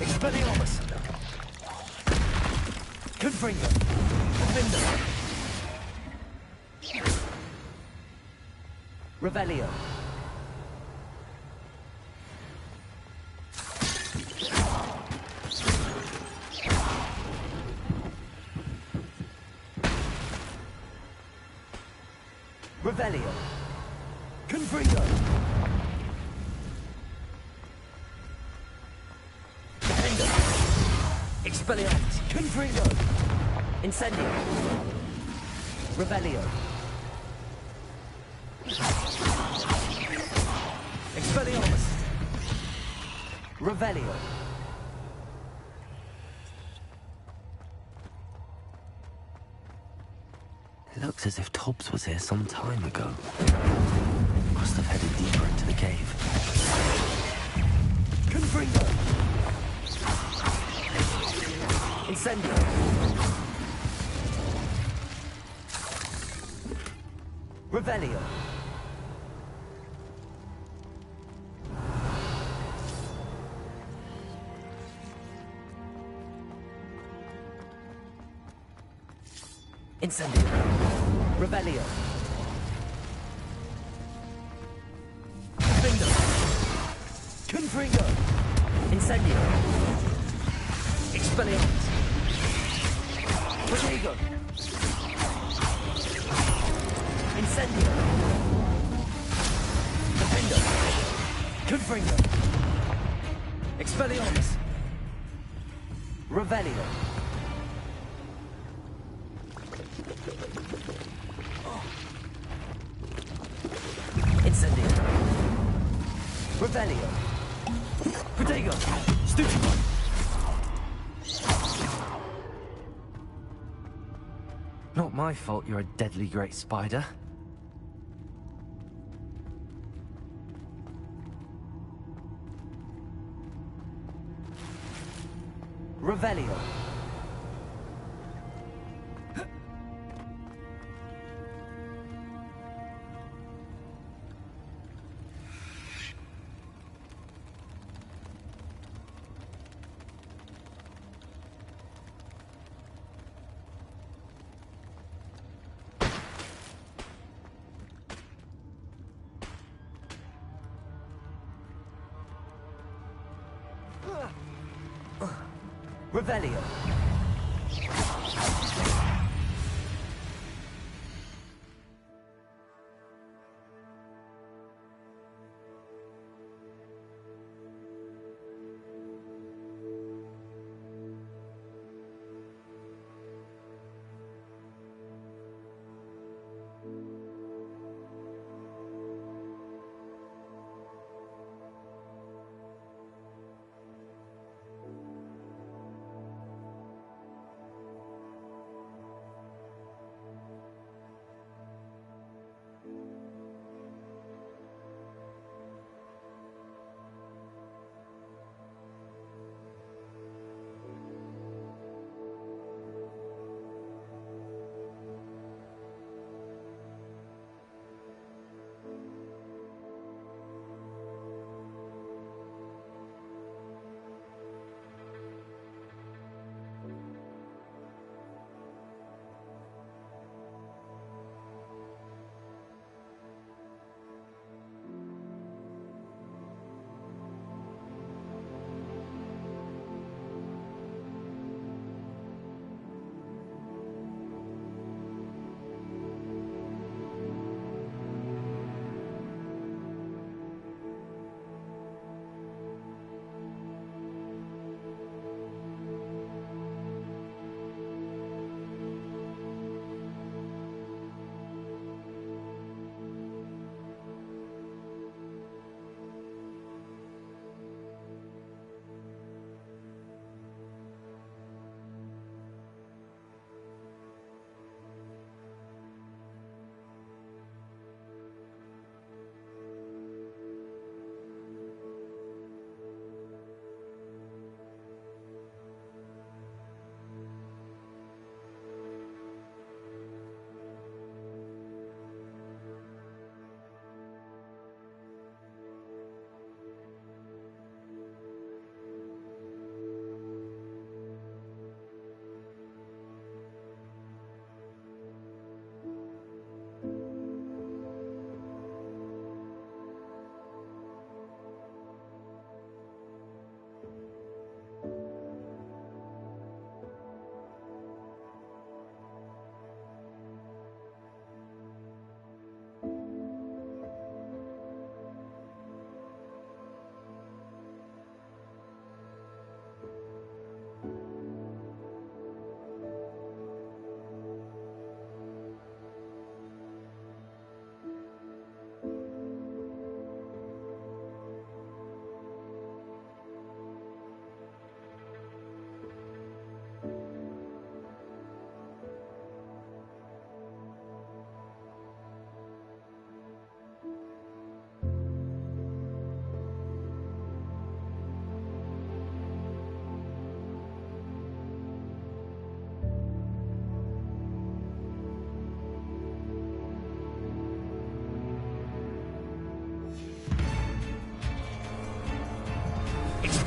Expelliarmus! Confringo! Defender! Revelio! Revelio! Confringo! Defender! Expelliarmus! Confringo! Incendio! Revelio! Expelliarmus! Revelio! It looks as if Tobbs was here some time ago. Must have headed deeper into the cave. Confringo! Incendio! Revelio! Incendio! Revelio! Defender! Confringo! Incendio! Expelliarmus! Protego! Incendio! Defender! Confringo! Expelliarmus! Revelio! Incendio! Revelio! Protego! Stupefy! Not my fault you're a deadly great spider. Revelio! Revelio!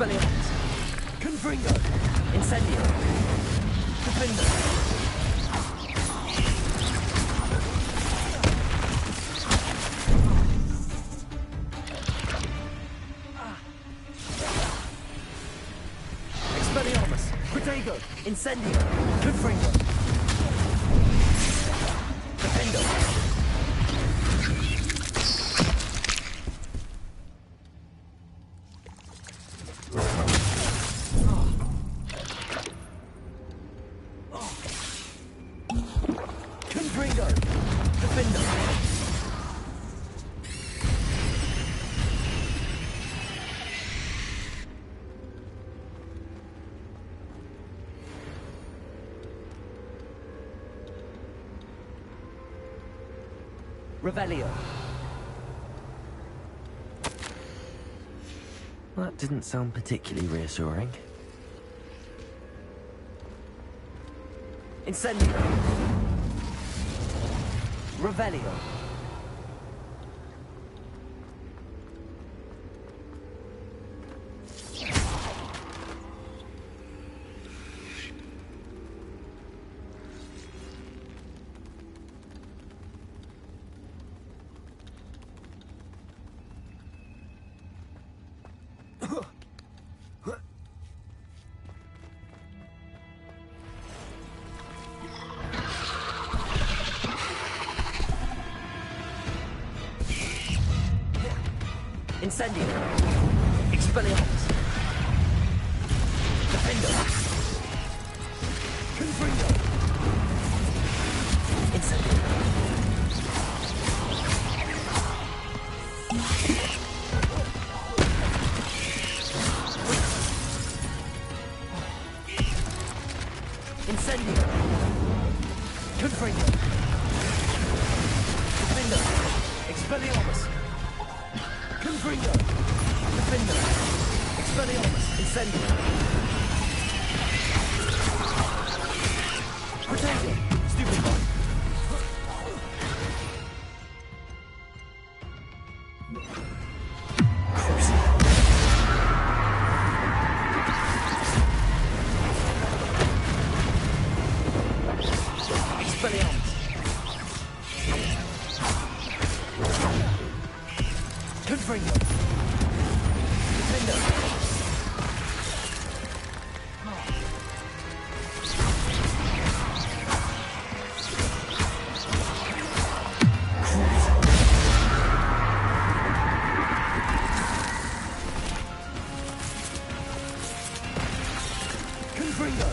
Expelliarmus! Confringo! Incendio! Defender! Expelliarmus! Protego! Incendio! Confringo! Defendo! Confringo! Defendo! Revelio. That didn't sound particularly reassuring. Incendio. Revelio. Incendio. Expelliarmus. Defendo. Confringo. Incendio. Incendio. Confringo. Defendo. Expelliarmus. Confringo! Defender! Expelliarmus! Incendio! Protego! Stupid boy! Expelliarmus! Confringo! Defender! Confringo!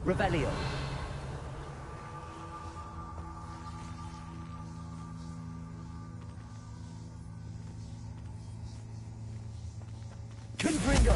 Revelio. Confringo.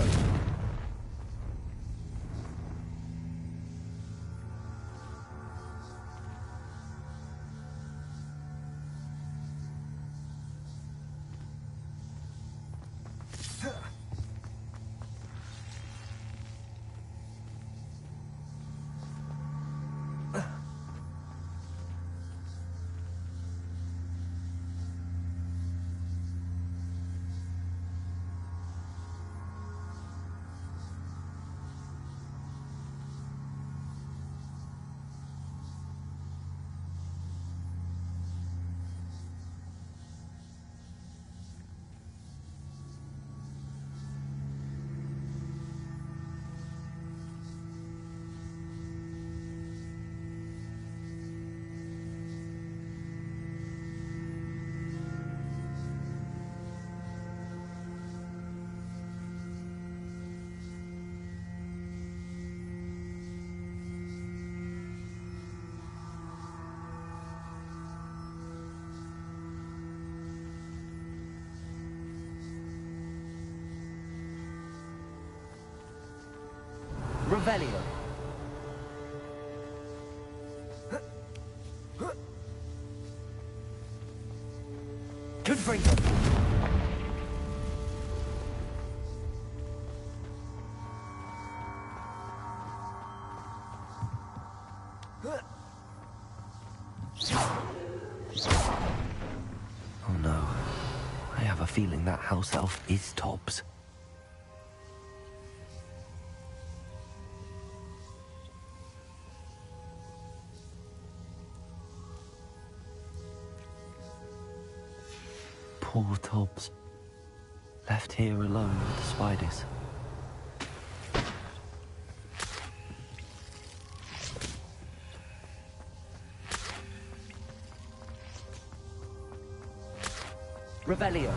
Revelio. could bring them. Oh no. I have a feeling that house elf is Tobbs. Poor Tobbs. Left here alone with the spiders. Revelio.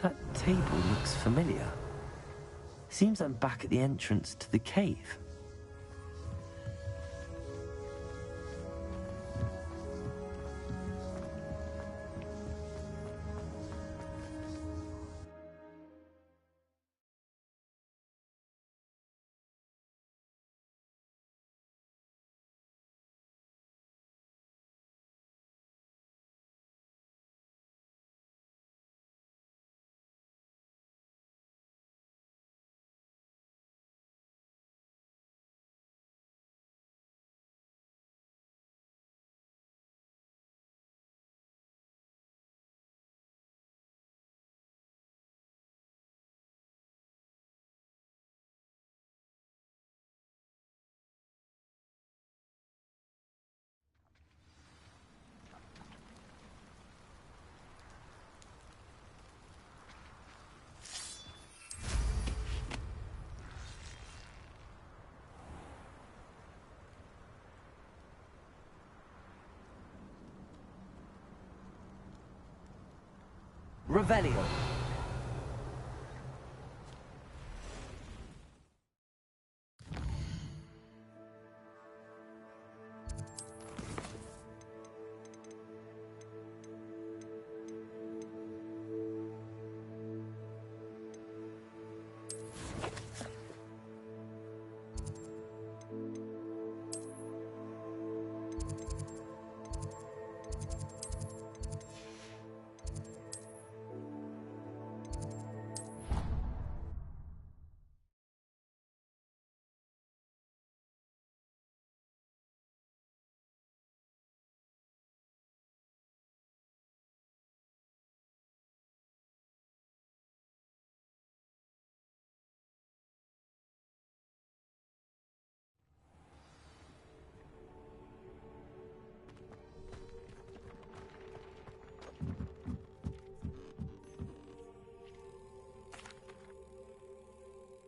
That table looks familiar. Seems I'm back at the entrance to the cave. Revelio.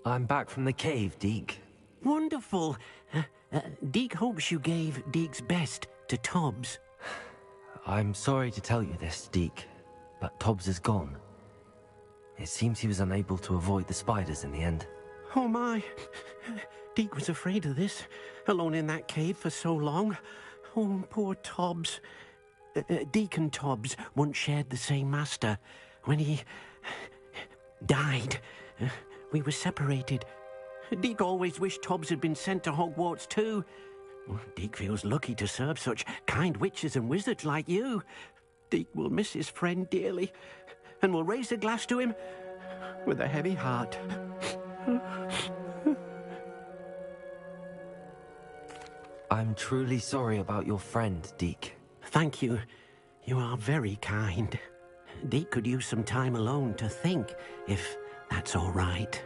I'm back from the cave, Deke. Wonderful. Deke hopes you gave Deke's best to Tobbs. I'm sorry to tell you this, Deke, but Tobbs is gone. It seems he was unable to avoid the spiders in the end. Oh my. Deke was afraid of this, alone in that cave for so long. Oh, poor Tobbs. Deke and Tobbs once shared the same master. When he died, we were separated. Deke always wished Tobbs had been sent to Hogwarts too. Deke feels lucky to serve such kind witches and wizards like you. Deke will miss his friend dearly, and will raise a glass to him with a heavy heart. I'm truly sorry about your friend, Deke. Thank you. You are very kind. Deke could use some time alone to think, if that's all right.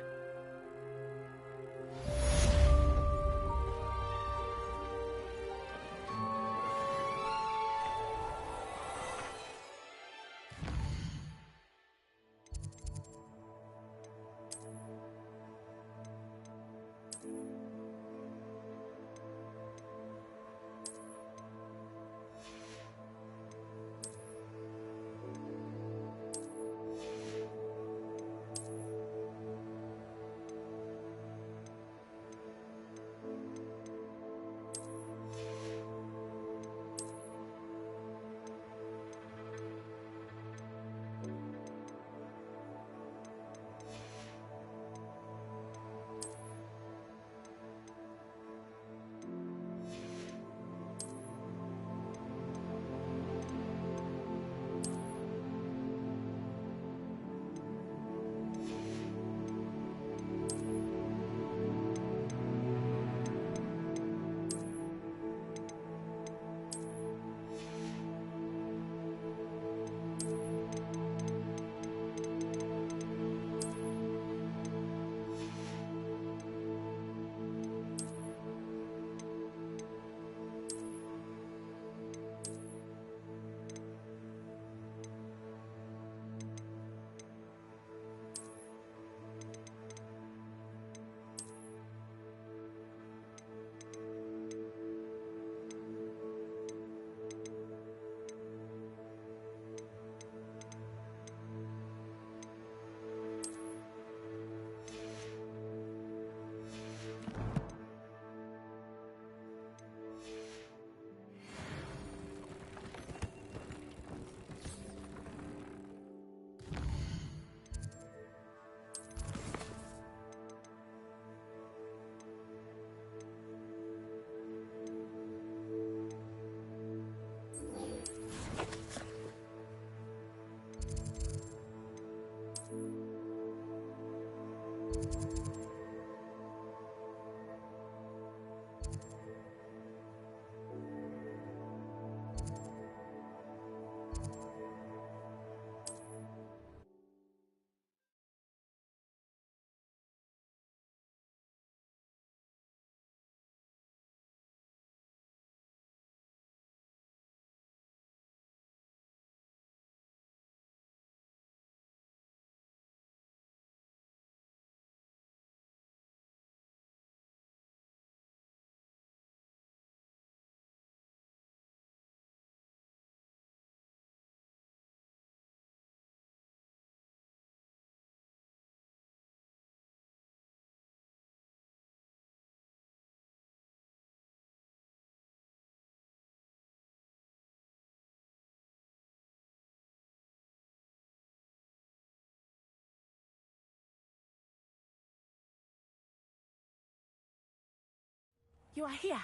You are here.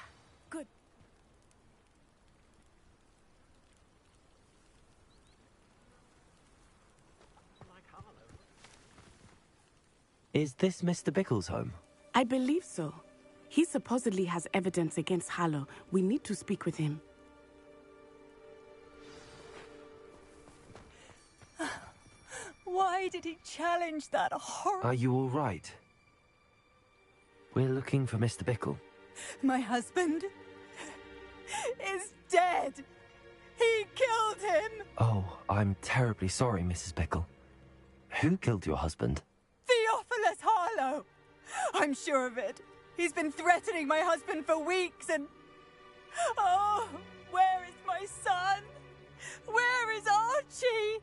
Good. Is this Mr. Bickle's home? I believe so. He supposedly has evidence against Harlow. We need to speak with him. Why did he challenge that horrible... Are you all right? We're looking for Mr. Bickle. My husband is dead. He killed him. Oh, I'm terribly sorry, Mrs. Bickle. Who killed your husband? Theophilus Harlow. I'm sure of it. He's been threatening my husband for weeks and... Oh, where is my son? Where is Archie?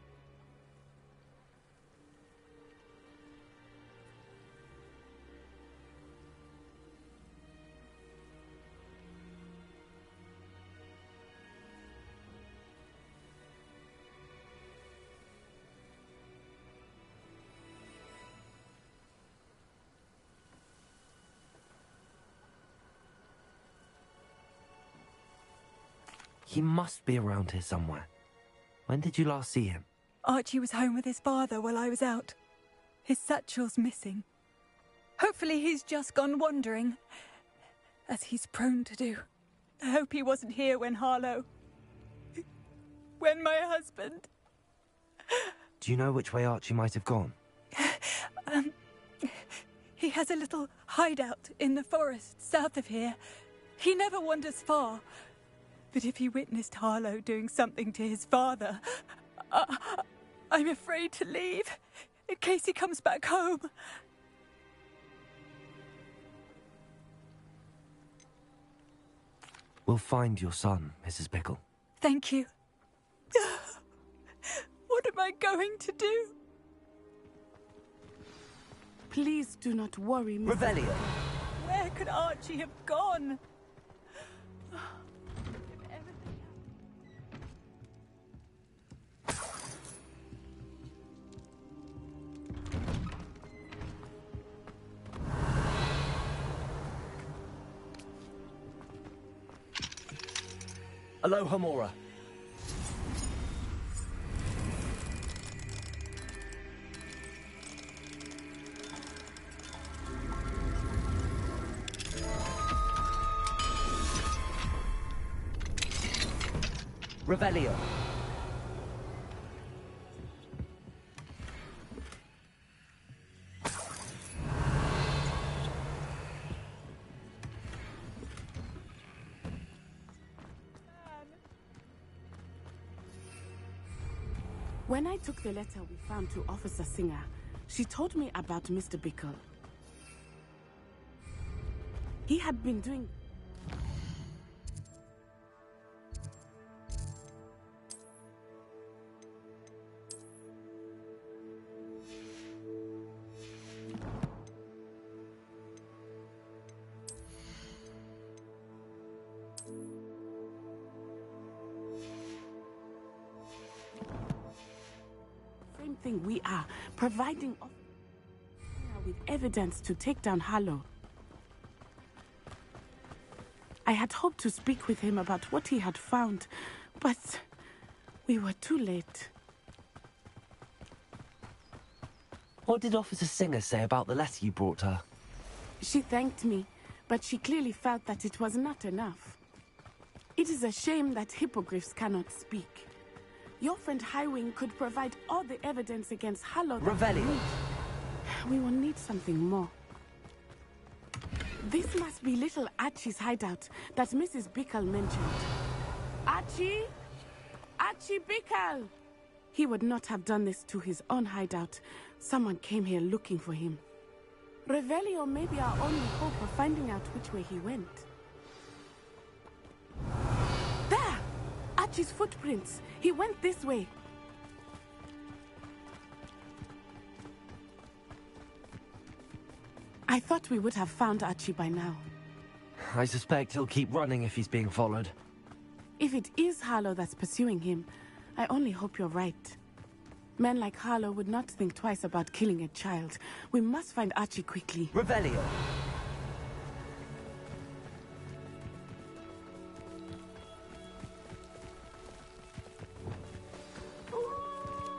He must be around here somewhere. When did you last see him? Archie was home with his father while I was out. His satchel's missing. Hopefully he's just gone wandering, as he's prone to do. I hope he wasn't here when Harlow... when my husband... Do you know which way Archie might have gone? He has a little hideout in the forest south of here. He never wanders far. But if he witnessed Harlow doing something to his father, I'm afraid to leave, in case he comes back home. We'll find your son, Mrs. Pickle. Thank you. What am I going to do? Please do not worry, Mrs. Revelio! Where could Archie have gone? Aloha Mora. Revelio. When I took the letter we found to Officer Singer, she told me about Mr. Bickle. He had been doing... Same thing we are, providing with evidence to take down Harlow. I had hoped to speak with him about what he had found, but we were too late. What did Officer Singer say about the letter you brought her? She thanked me, but she clearly felt that it was not enough. It is a shame that hippogriffs cannot speak. Your friend Highwing could provide all the evidence against Harlow. Revelio. We will need something more. This must be little Archie's hideout that Mrs. Bickle mentioned. Archie? Archie Bickle! He would not have done this to his own hideout. Someone came here looking for him. Revelio may be our only hope of finding out which way he went. There! Archie's footprints. He went this way. I thought we would have found Archie by now. I suspect he'll keep running if he's being followed. If it is Harlow that's pursuing him, I only hope you're right. Men like Harlow would not think twice about killing a child. We must find Archie quickly. Revelio.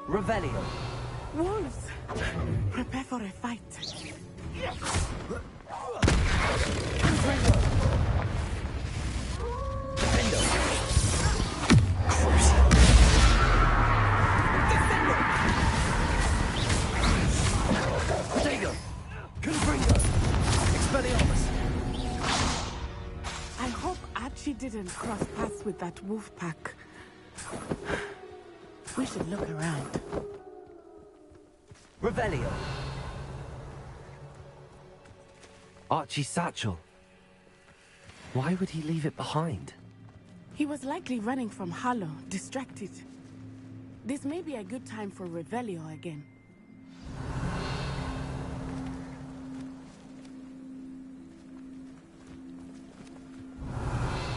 Revelio. Wolves! Prepare for a fight. I hope Archie didn't cross paths with that wolf pack. We should look around. Revelio. Archie's satchel. Why would he leave it behind? He was likely running from Harlow, distracted. This may be a good time for Revelio again.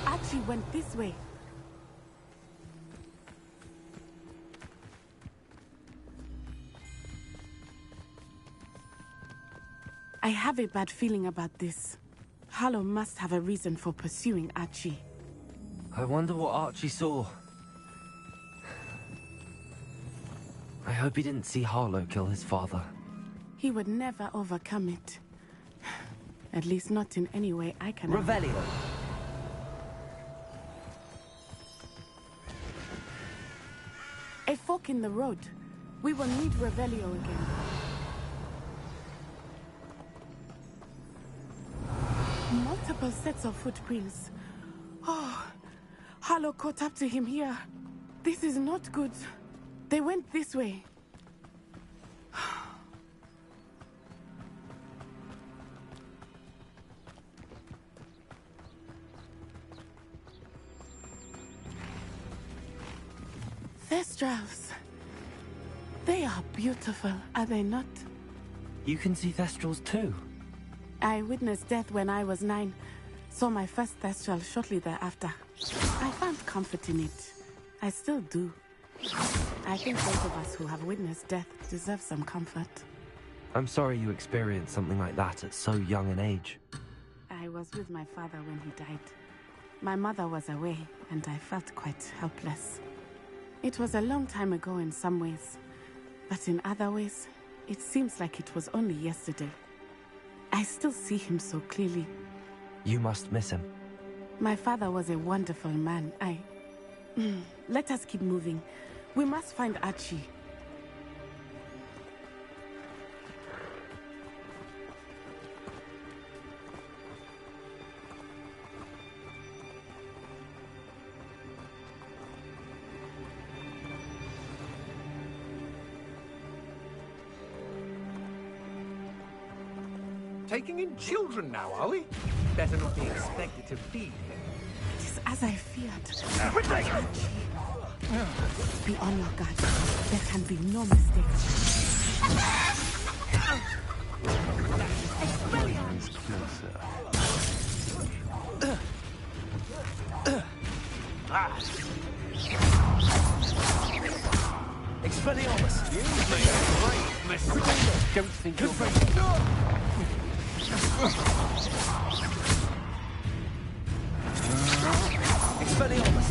Archie went this way. I have a bad feeling about this. Harlow must have a reason for pursuing Archie. I wonder what Archie saw. I hope he didn't see Harlow kill his father. He would never overcome it. At least not in any way I can... Revelio. A fork in the road. We will need Revelio again. Multiple sets of footprints. Oh, Harlow caught up to him here. This is not good. They went this way. Thestrals. They are beautiful, are they not? You can see Thestrals too. I witnessed death when I was 9. Saw my first Thestral shortly thereafter. I found comfort in it. I still do. I think both of us who have witnessed death deserve some comfort. I'm sorry you experienced something like that at so young an age. I was with my father when he died. My mother was away, and I felt quite helpless. It was a long time ago in some ways, but in other ways, it seems like it was only yesterday. I still see him so clearly. You must miss him. My father was a wonderful man. Let us keep moving. We must find Archie. Taking in children now, are we? Better not be expected to feed him. It is as I feared. Be on your guard. There can be no mistakes. Expelliarmus! You made a great mistake. Don't think you're ready. Expelliarmus!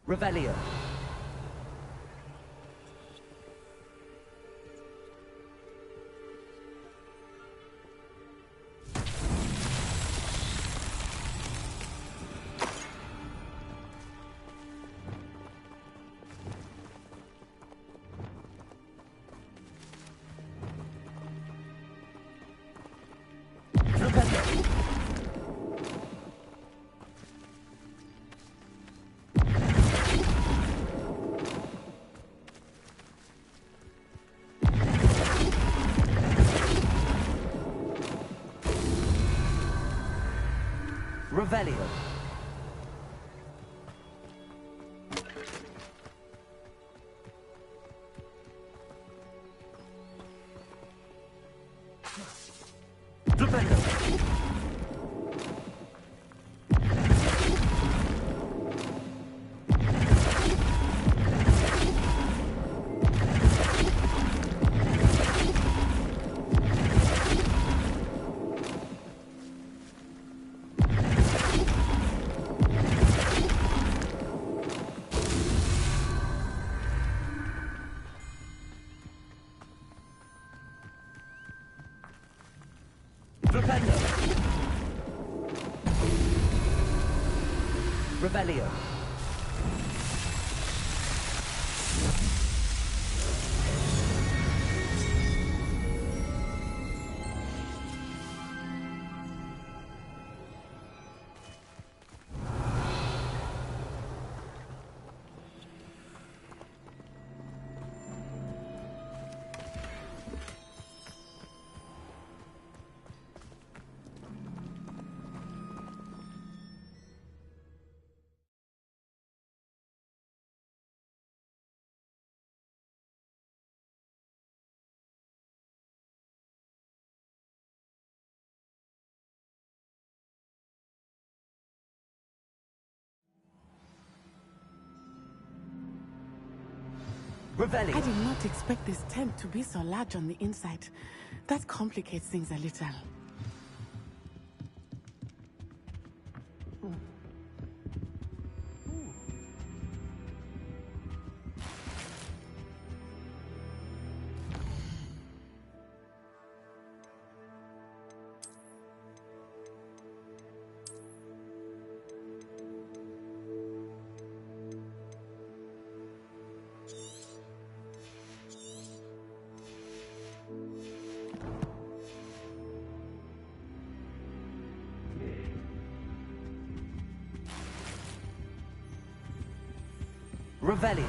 Revelio. Revelio. Flipendo. Flipendo. Revelio. Revelio. I did not expect this tent to be so large on the inside. That complicates things a little. Revelio.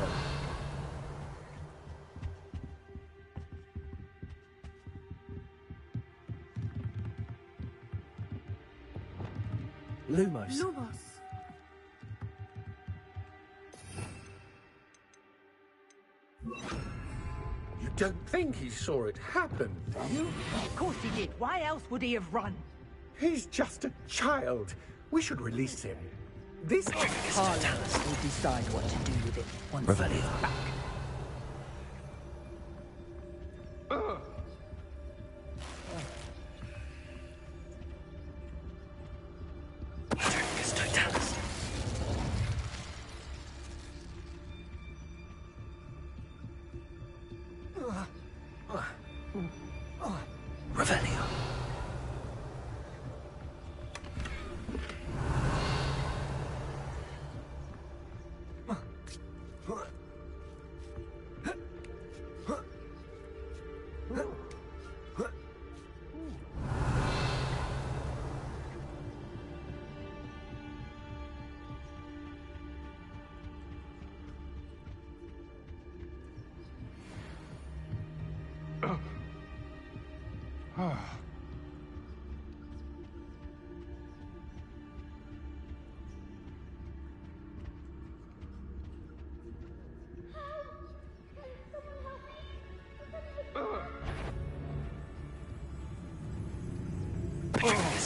Lumos. Lumos. You don't think he saw it happen, do you? Of course he did. Why else would he have run? He's just a child. We should release him. This Harlow will decide what to do with it once Revelio. he's back. Revelio.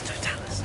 Totalis.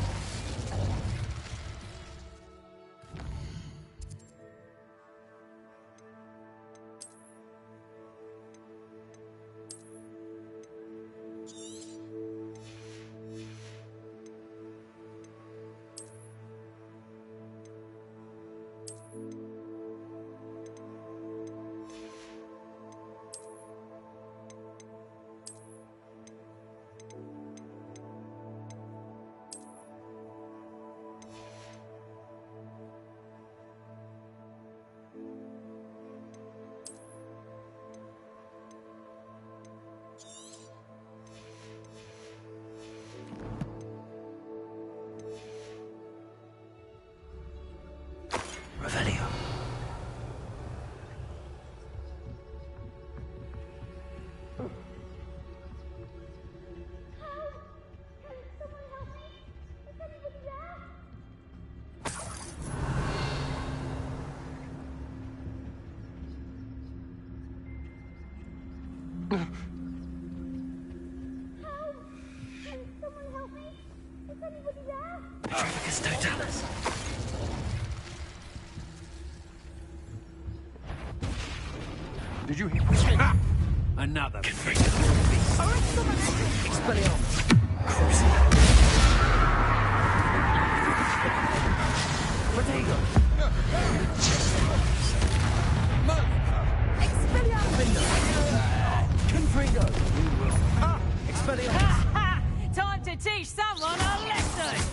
Revelio. Totalis. Did you hear? Ah! Another. Expelliarmus. Protego. Expelliarmus. Confringo. Expelliarmus. Time to teach someone a lesson!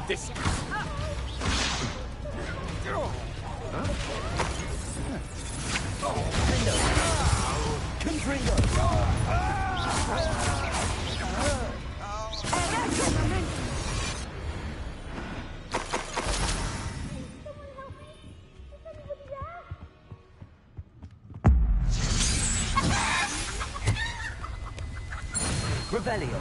This. Revelio.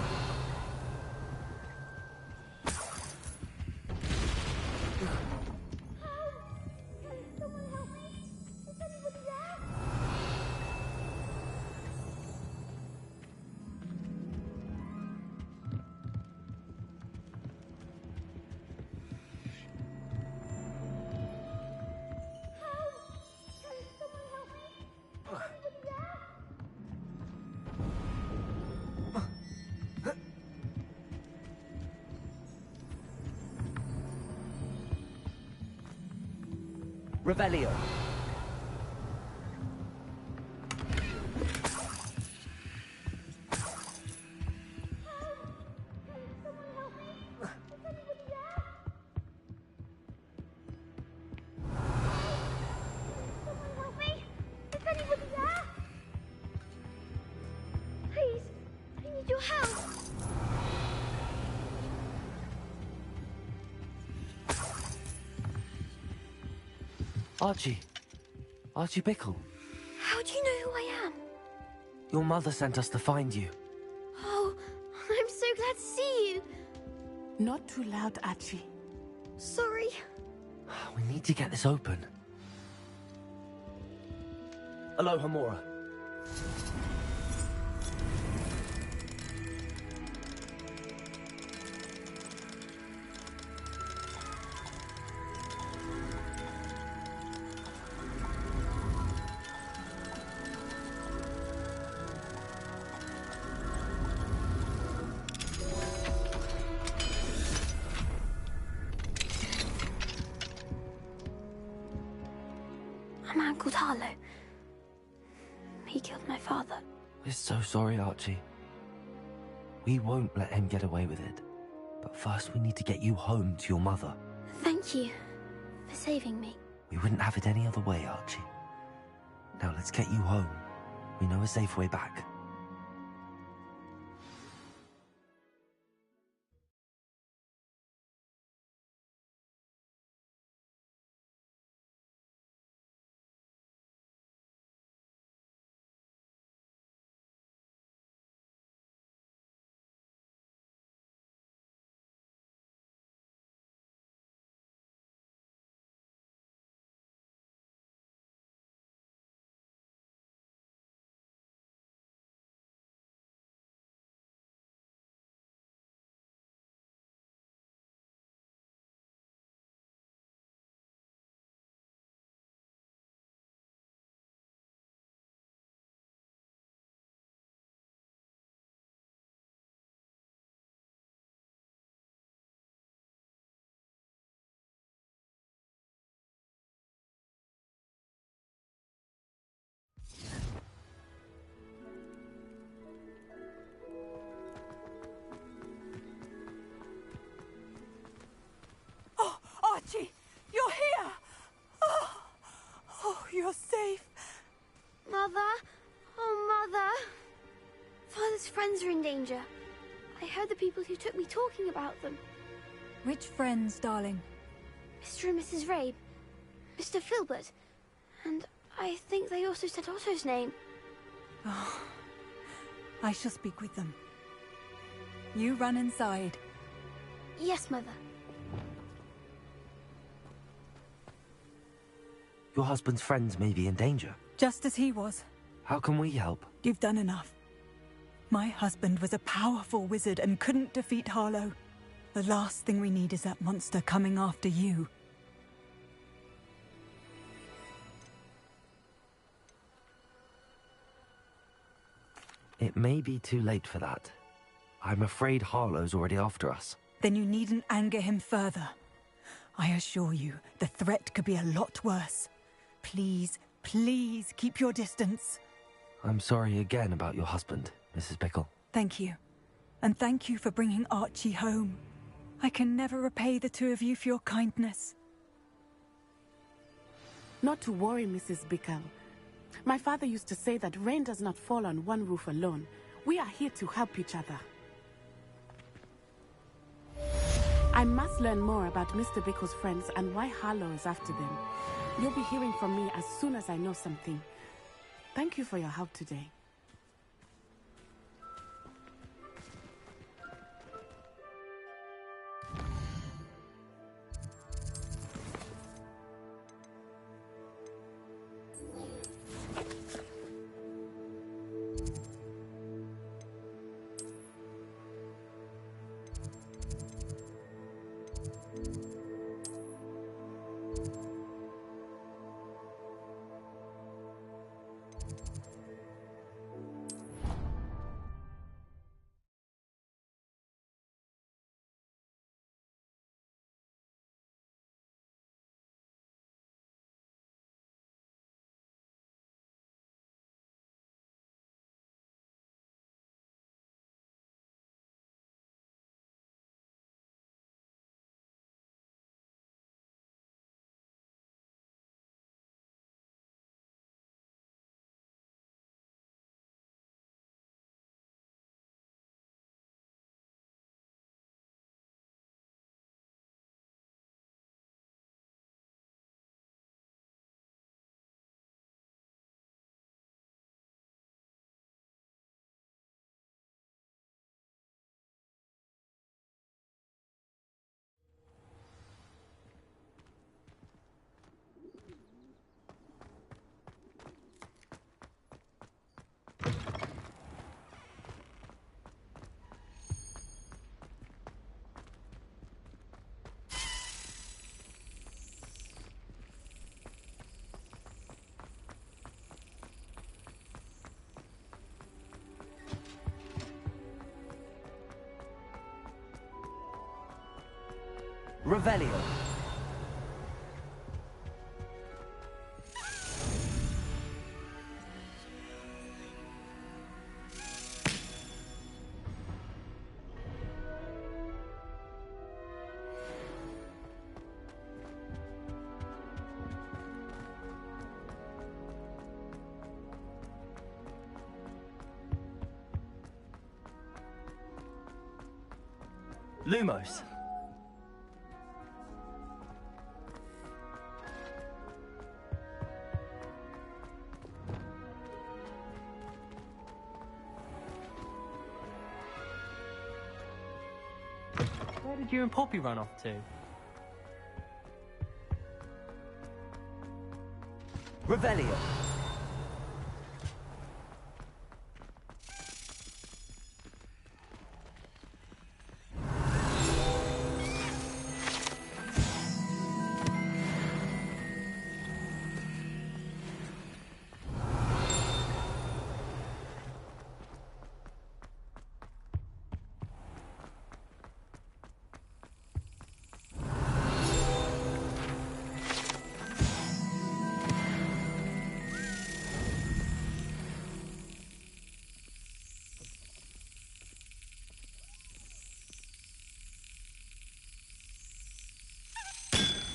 Revelio. Archie Bickle. How do you know who I am? Your mother sent us to find you. Oh, I'm so glad to see you. Not too loud, Archie. Sorry. We need to get this open. Hello, Hamura. A man called Harlow. He killed my father. We're so sorry, Archie. We won't let him get away with it. But first we need to get you home to your mother. Thank you for saving me. We wouldn't have it any other way, Archie. Now let's get you home. We know a safe way back. Archie, you're here! Oh, you're safe. Mother? Oh, Mother. Father's friends are in danger. I heard the people who took me talking about them. Which friends, darling? Mr. and Mrs. Rabe, Mr. Filbert, and I think they also said Otto's name. Oh, I shall speak with them. You run inside. Yes, Mother. Your husband's friends may be in danger. Just as he was. How can we help? You've done enough. My husband was a powerful wizard and couldn't defeat Harlow. The last thing we need is that monster coming after you. It may be too late for that. I'm afraid Harlow's already after us. Then you needn't anger him further. I assure you, the threat could be a lot worse. Please, please keep your distance. I'm sorry again about your husband, Mrs. Bickle. Thank you. And thank you for bringing Archie home. I can never repay the two of you for your kindness. Not to worry, Mrs. Bickle. My father used to say that rain does not fall on one roof alone. We are here to help each other. I must learn more about Mr. Bickle's friends and why Harlow is after them. You'll be hearing from me as soon as I know something. Thank you for your help today. Revelio. Lumos. Where did you and Poppy run off to? Revelio.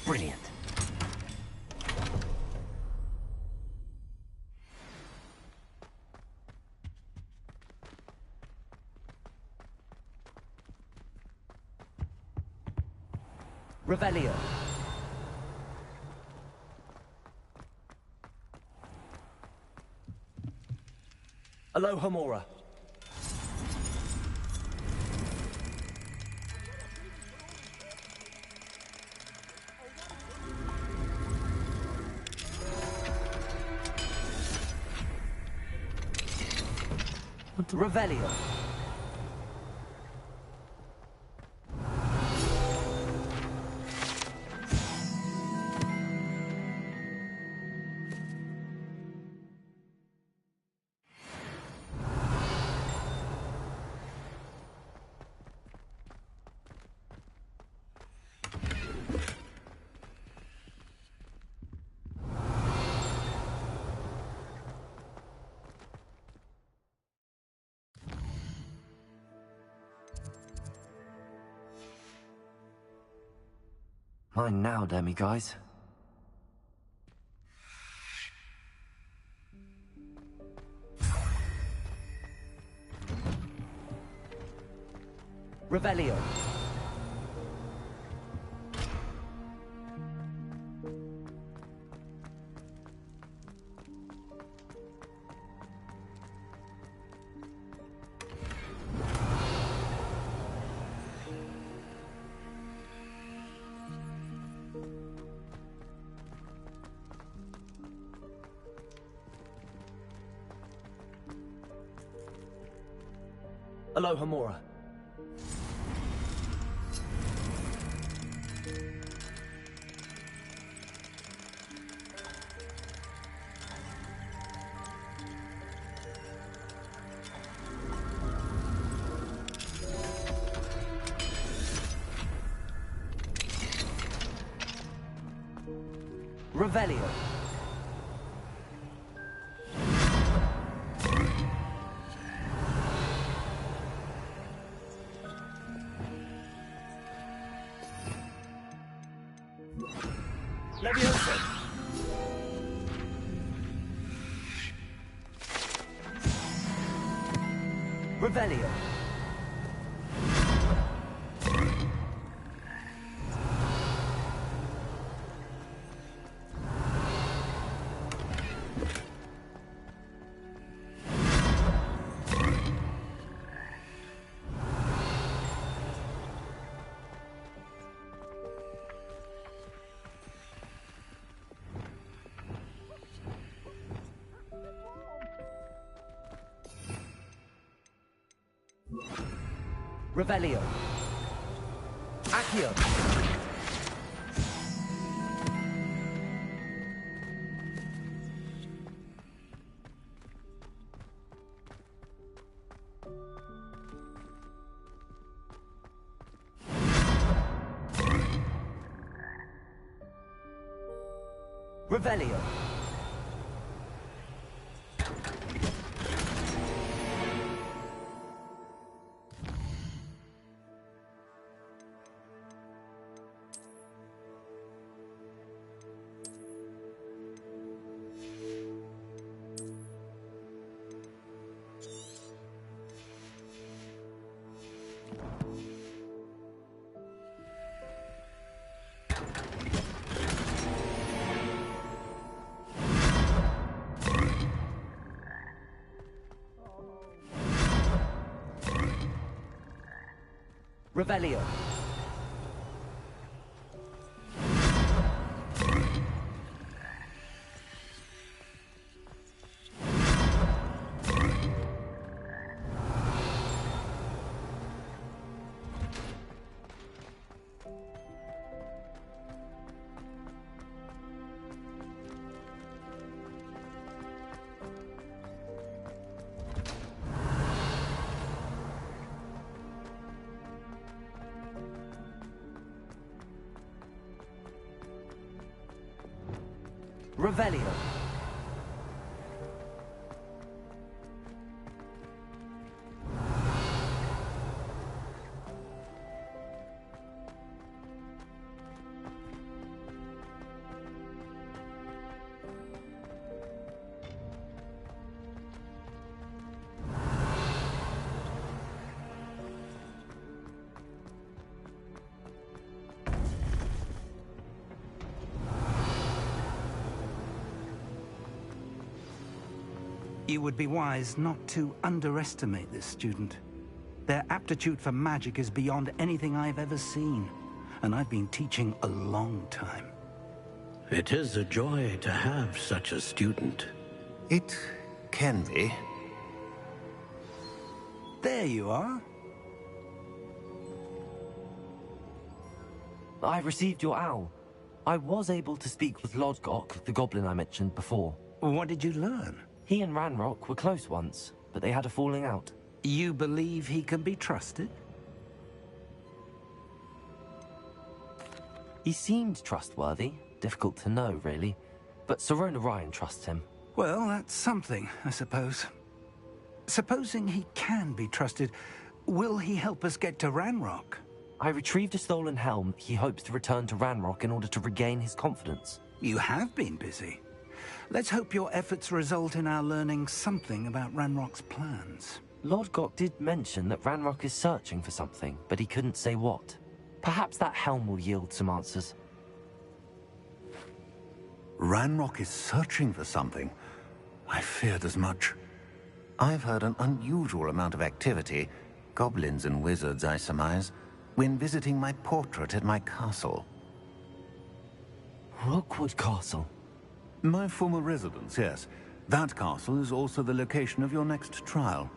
Brilliant. Revelio. Alohomora. Revelio. Mine now, Demi guys. Revelio. Alohomora. Revelio. Leviosa. Revelio. Revelio. Accio. Revelio. Revelio. Revelio. You would be wise not to underestimate this student. Their aptitude for magic is beyond anything I've ever seen, and I've been teaching a long time. It is a joy to have such a student. It can be. There you are. I received your owl. I was able to speak with Lodgok, the goblin I mentioned before. What did you learn? He and Ranrock were close once, but they had a falling out. You believe he can be trusted? He seemed trustworthy. Difficult to know, really. But Sirona Ryan trusts him. Well, that's something, I suppose. Supposing he can be trusted, will he help us get to Ranrock? I retrieved a stolen helm he hopes to return to Ranrock in order to regain his confidence. You have been busy. Let's hope your efforts result in our learning something about Ranrock's plans. Lodgok did mention that Ranrock is searching for something, but he couldn't say what. Perhaps that helm will yield some answers. Ranrock is searching for something. I feared as much. I've heard an unusual amount of activity, goblins and wizards, I surmise, when visiting my portrait at my castle. Rookwood Castle? My former residence, yes. That castle is also the location of your next trial.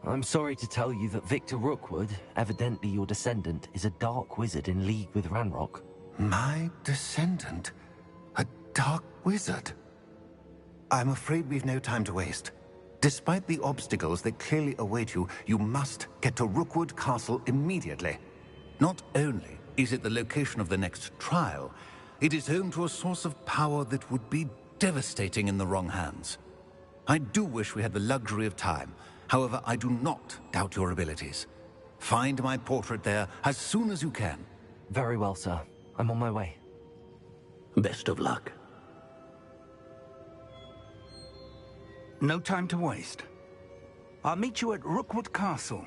I'm sorry to tell you that Victor Rookwood, evidently your descendant, is a dark wizard in league with Ranrock. My descendant? A dark wizard? I'm afraid we've no time to waste. Despite the obstacles that clearly await you, you must get to Rookwood Castle immediately. Not only is it the location of the next trial, it is home to a source of power that would be devastating in the wrong hands. I do wish we had the luxury of time. However, I do not doubt your abilities. Find my portrait there as soon as you can. Very well, sir. I'm on my way. Best of luck. No time to waste. I'll meet you at Rookwood Castle.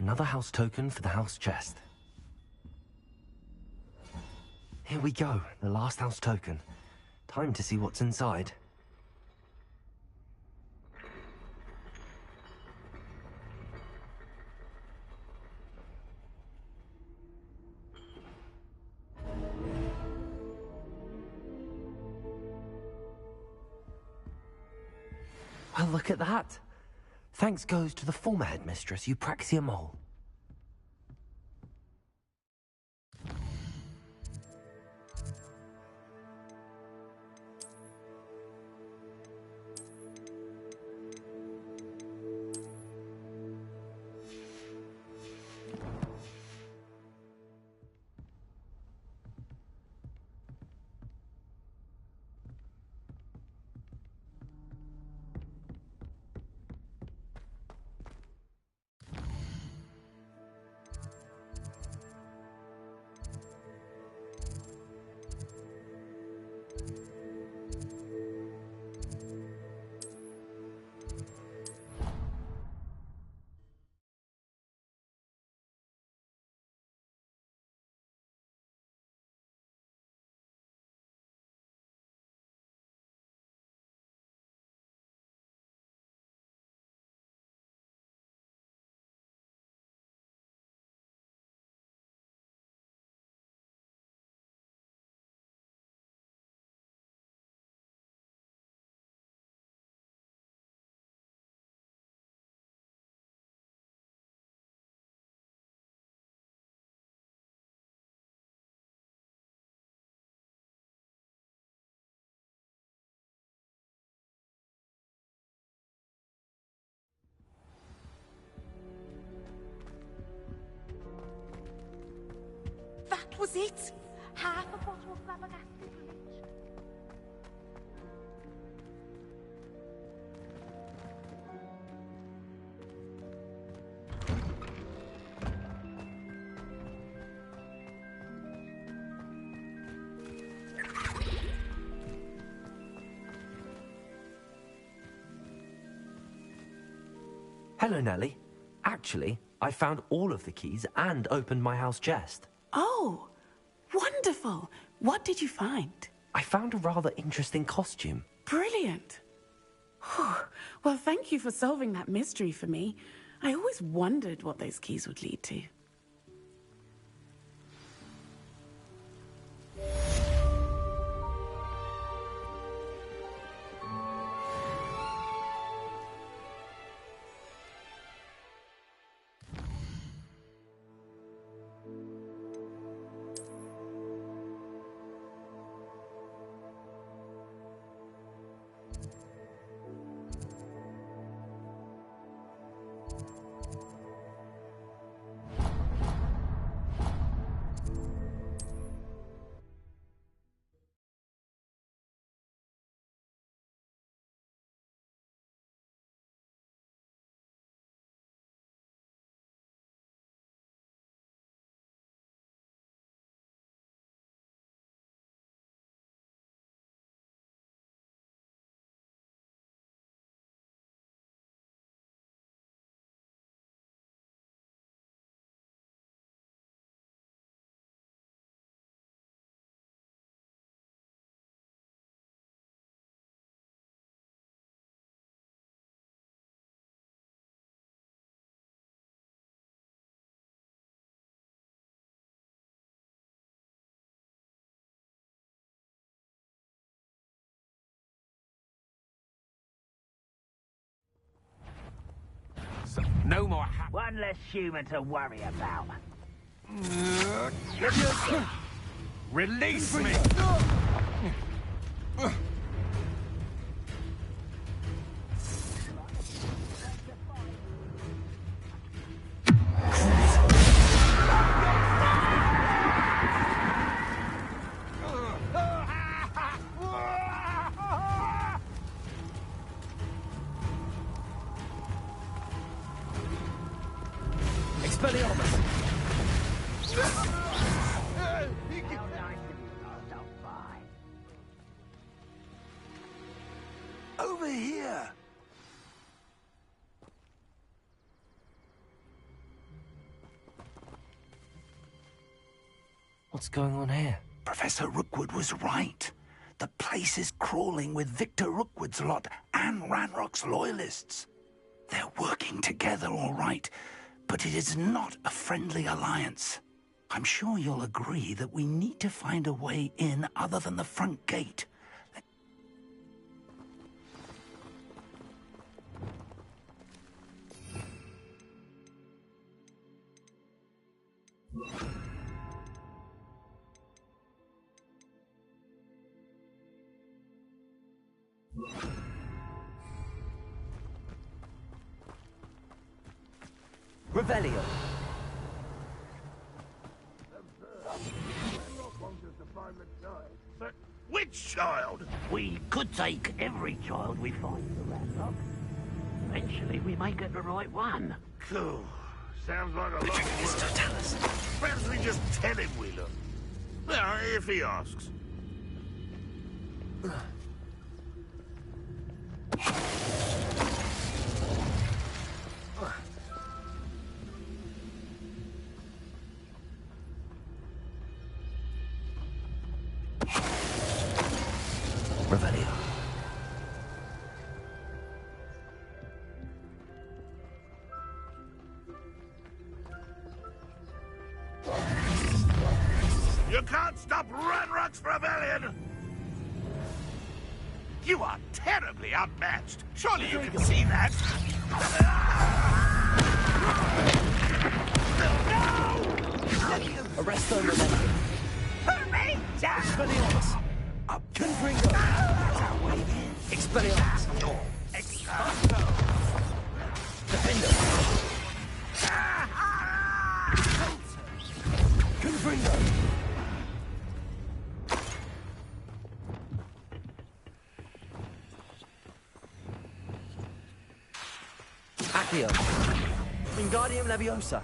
Another house token for the house chest. Here we go, the last house token. Time to see what's inside. Well, look at that. Thanks goes to the former headmistress, Eupraxia Mole. That was it? Half a bottle of flabbergasted rich. Hello, Nellie. Actually, I found all of the keys and opened my house chest. Oh, wonderful. What did you find? I found a rather interesting costume. Brilliant. Well, thank you for solving that mystery for me. I always wondered what those keys would lead to. No more One less human to worry about. Release me! Expelliarmus! Over here! What's going on here? Professor Rookwood was right. The place is crawling with Victor Rookwood's lot and Ranrock's loyalists. They're working together, all right, but it is not a friendly alliance. I'm sure you'll agree that we need to find a way in other than the front gate. Revelio. But which child? We could take every child we find for Ranrock. Eventually, we may get the right one. Cool. Sounds like a lot of work. Tell us. Perhaps we just tell him we look. Well, if he asks. Revelio. You can't stop Ranrock's rebellion! You are terribly outmatched. Surely you can see that. No! Arresto Revelio. Hurry! Expelliarmus. Confringo. Expelliarmus. Expanso! Defendo. Confringo. Accio. Wingardium Leviosa.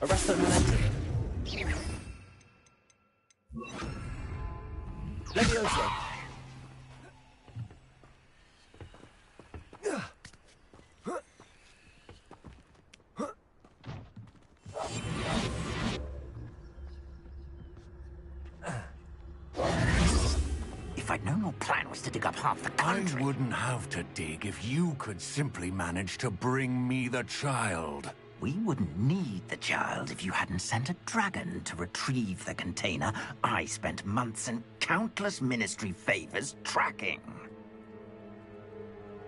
Arresto Momentum. Leviosa. If I'd known your plan was to dig up half the country... I wouldn't have to dig if you could simply manage to bring me the child. We wouldn't need the child if you hadn't sent a dragon to retrieve the container I spent months and countless ministry favors tracking.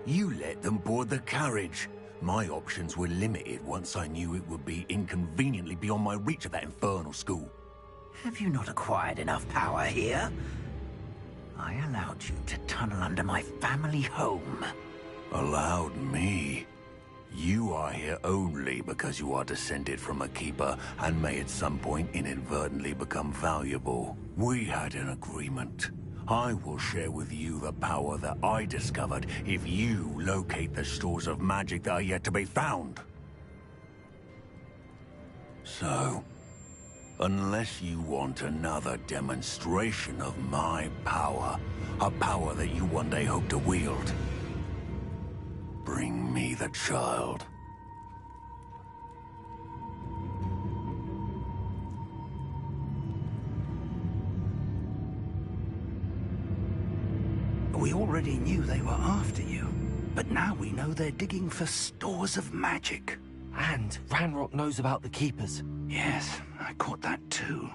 You let them board the carriage. My options were limited once I knew it would be inconveniently beyond my reach at that infernal school. Have you not acquired enough power here? I allowed you to tunnel under my family home. Allowed me? You are here only because you are descended from a keeper and may at some point inadvertently become valuable. We had an agreement. I will share with you the power that I discovered if you locate the stores of magic that are yet to be found. So, unless you want another demonstration of my power, a power that you one day hope to wield, bring me the child. We already knew they were after you, but now we know they're digging for stores of magic. And Ranrock knows about the Keepers. Yes, I caught that too.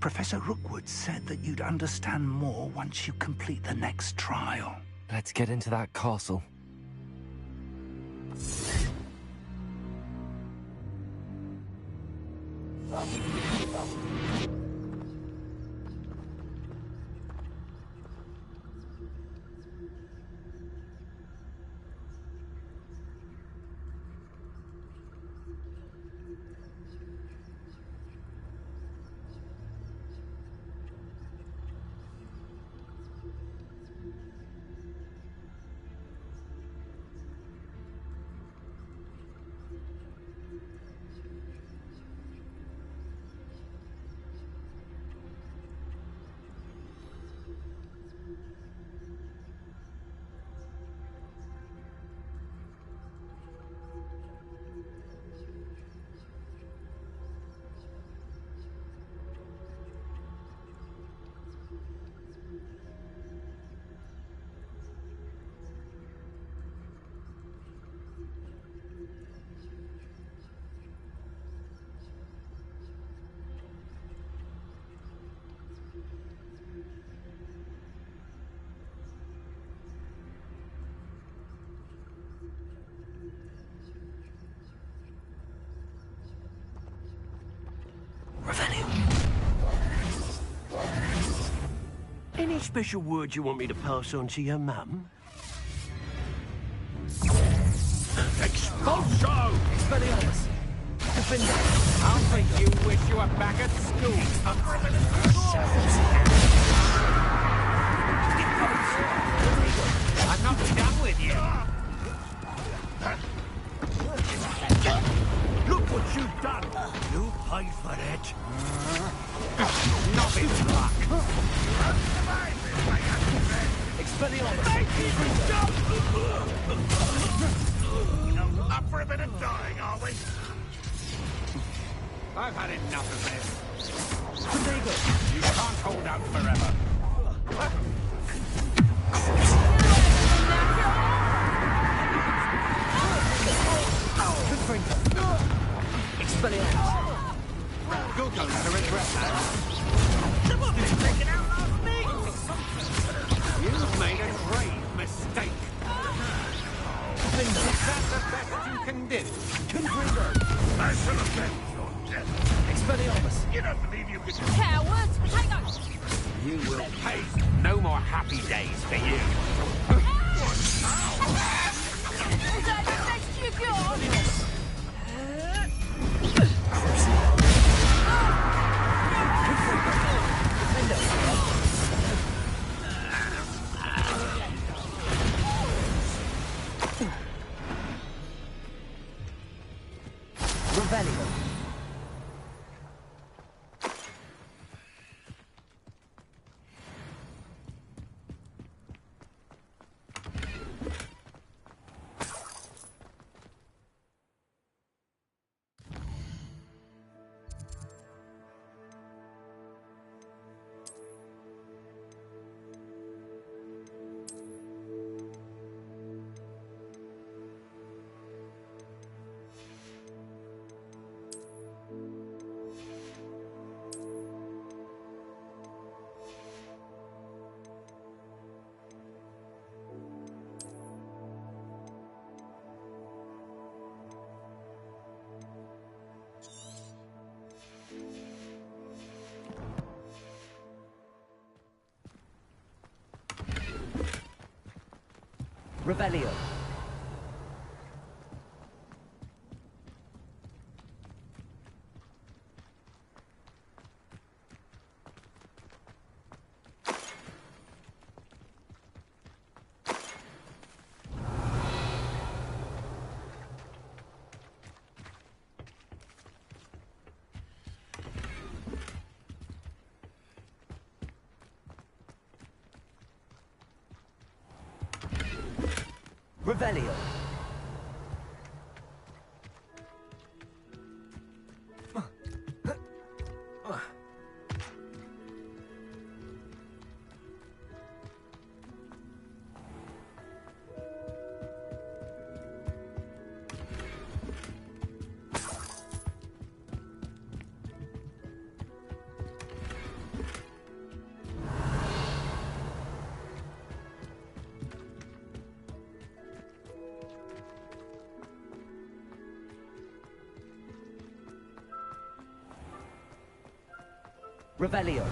Professor Rookwood said that you'd understand more once you complete the next trial. Let's get into that castle. Any special words you want me to pass on to your mum? Expulso! Expelliarmus! I'll make you wish you were back at school. I'm not done with you. Look what you've done. You paid for it. Not in luck. Expelliarmus! Up for a bit of dying, are we? I've had enough of this. Protego! You can't hold out forever. Expelliarmus! You're going to regret that. Somebody's taken out last me! You've made a grave mistake. Is that the best you can do? Confringo! I shall avenge your death. Expelliarmus! You don't believe you can... Cowards! Potato! You will pay. No more happy days for you. Is that the best you got? Revelio! Revelio! Revelio! Revelio!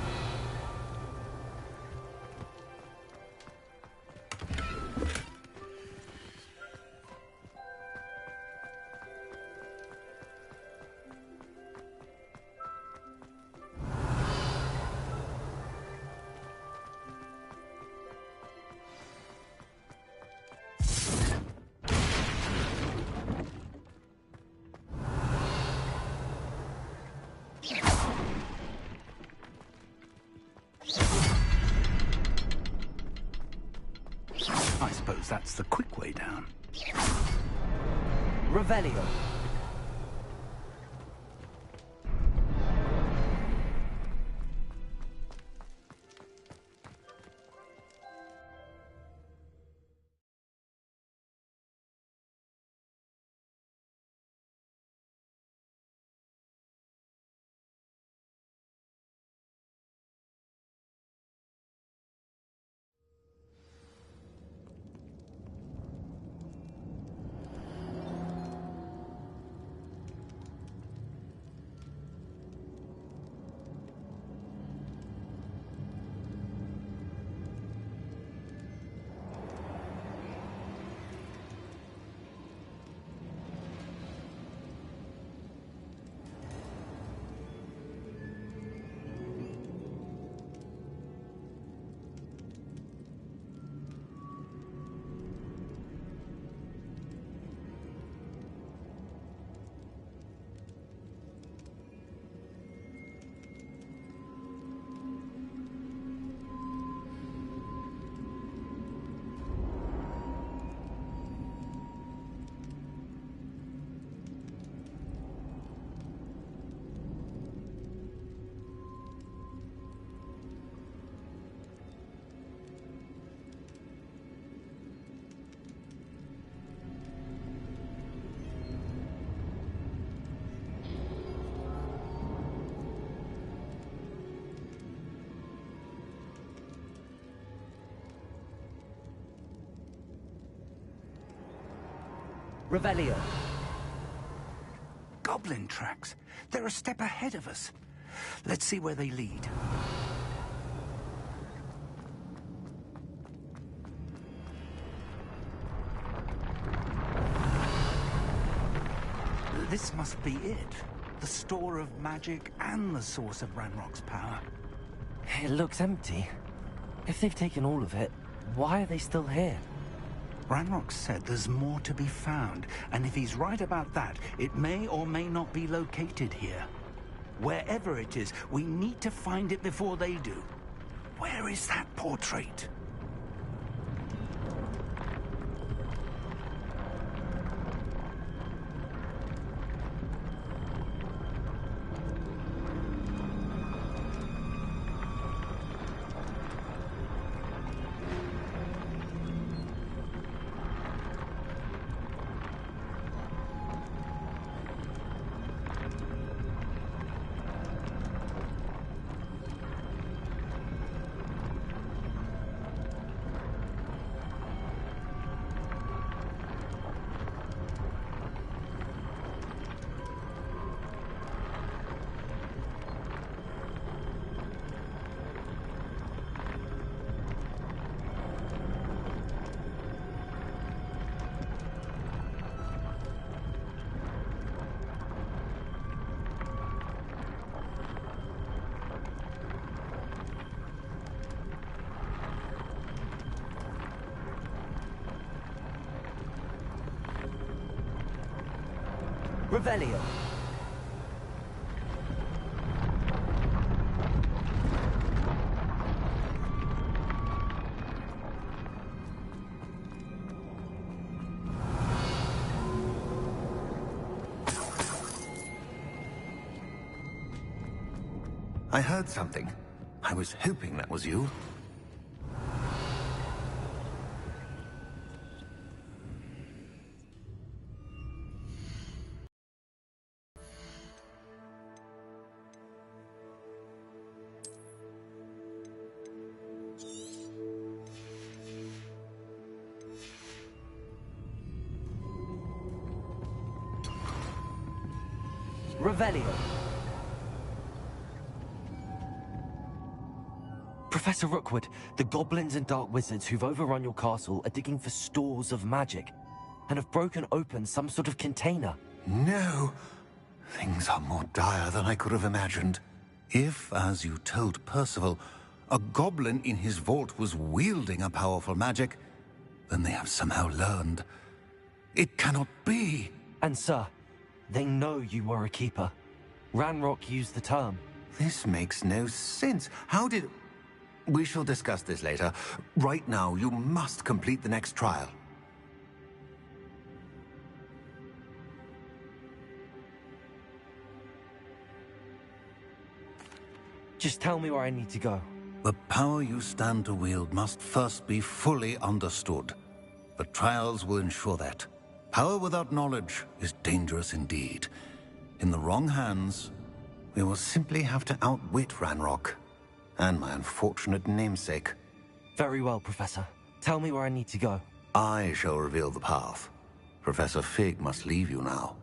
I suppose that's the quick way down. Revelio! Revelio. Goblin tracks. They're a step ahead of us. Let's see where they lead. This must be it. The store of magic and the source of Ranrock's power. It looks empty. If they've taken all of it, why are they still here? Ranrock said there's more to be found, and if he's right about that, it may or may not be located here. Wherever it is, we need to find it before they do. Where is that portrait? Revelio. I heard something. I was hoping that was you. Revelio. Professor Rookwood, the goblins and dark wizards who've overrun your castle are digging for stores of magic and have broken open some sort of container. No! Things are more dire than I could have imagined. If, as you told Percival, a goblin in his vault was wielding a powerful magic, then they have somehow learned. It cannot be! And sir, they know you were a keeper. Ranrock used the term. This makes no sense. How did... We shall discuss this later. Right now, you must complete the next trial. Just tell me where I need to go. The power you stand to wield must first be fully understood. The trials will ensure that. Power without knowledge is dangerous indeed. In the wrong hands, we will simply have to outwit Ranrock and my unfortunate namesake. Very well, Professor. Tell me where I need to go. I shall reveal the path. Professor Fig must leave you now.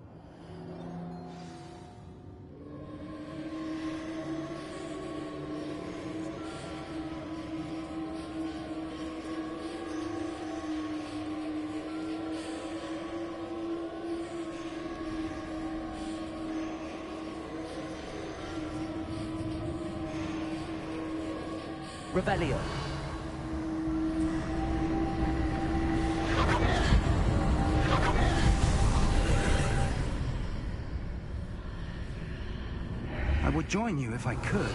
Revelio. I would join you if I could.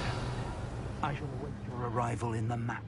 I shall await your arrival in the map.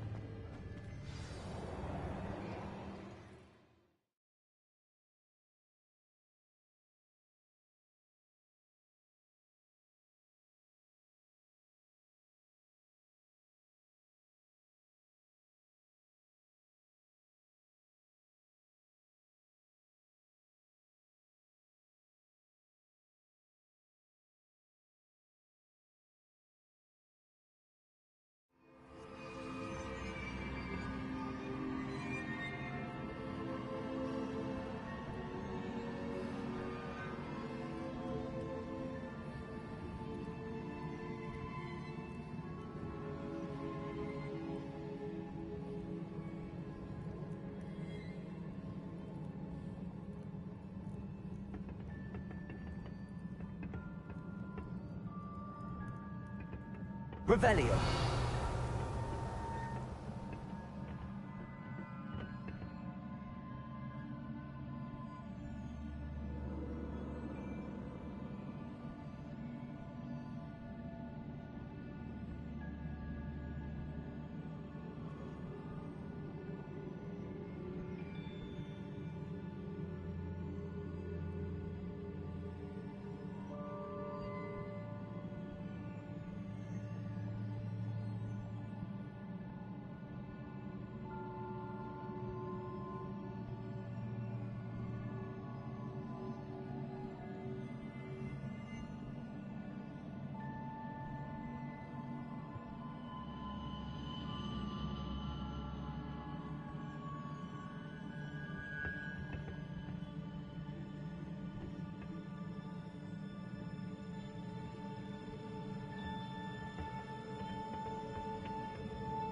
Revelio.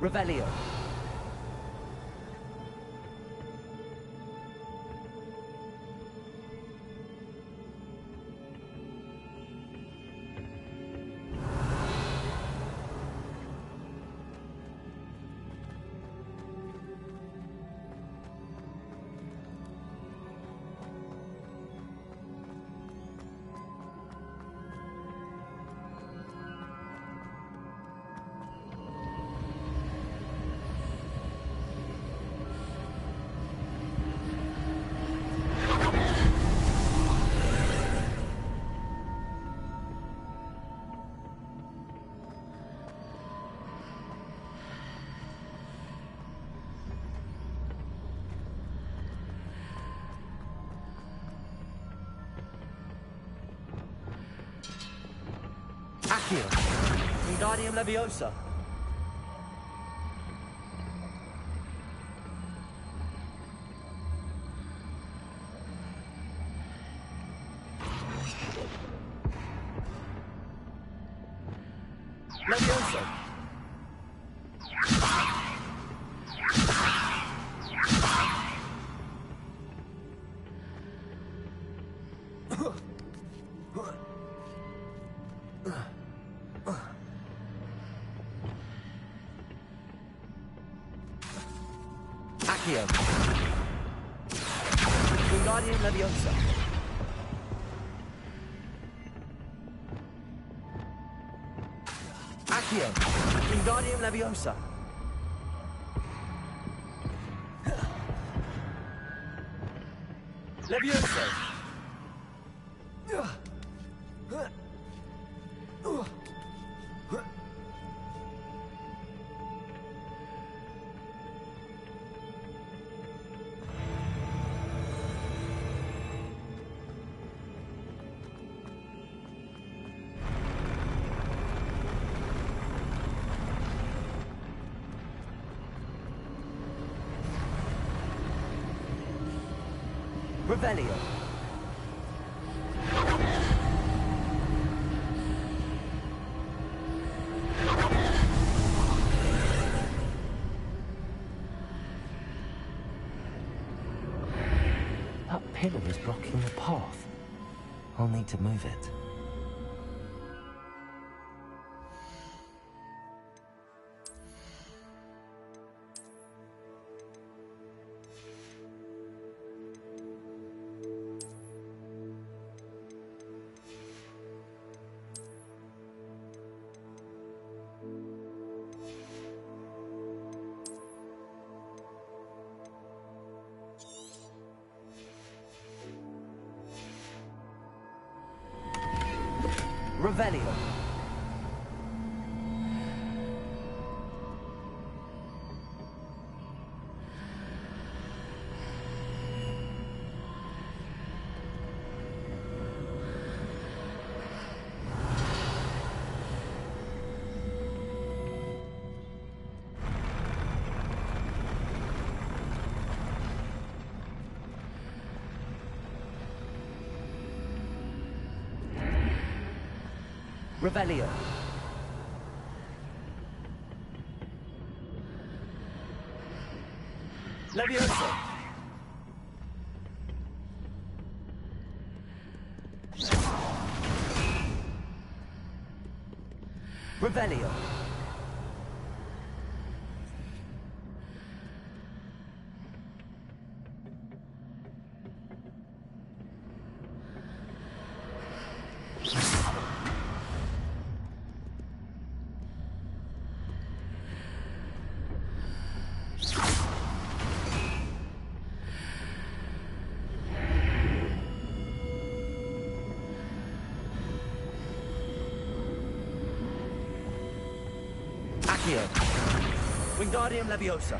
Revelio. Accio. Wingardium Leviosa. Leviosa. Accio. Wingardium Leviosa. Accio. Wingardium Leviosa. Leviosa. Revelio. That pillar is blocking the path. I'll need to move it. Revelio. Revelio. Leviosa. Revelio. Accio. Wingardium Leviosa.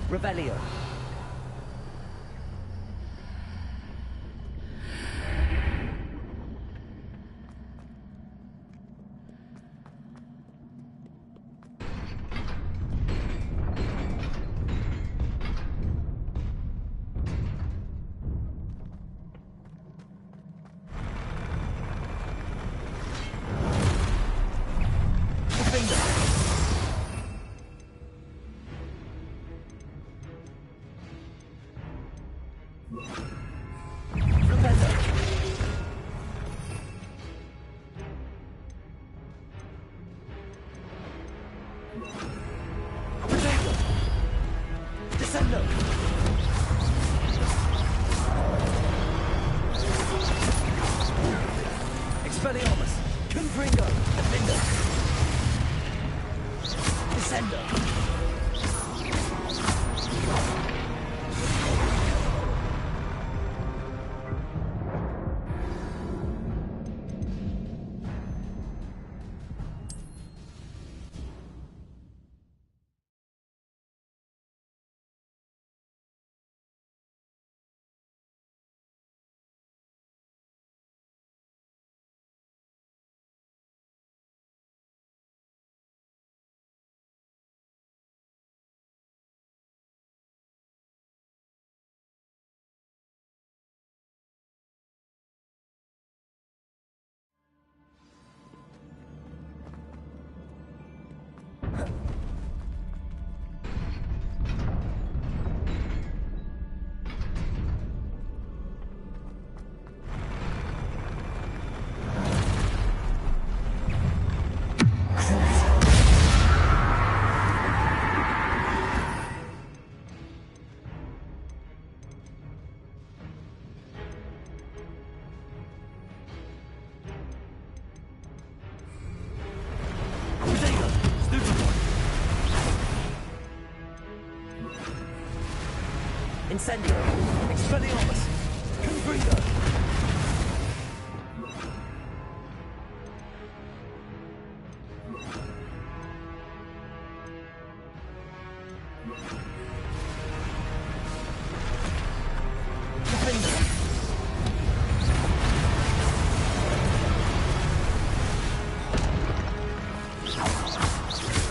Revelio. Expelliarmus! Confringo! Defender! Descender! Incendio! Expelliarmus! Confringo! Defender!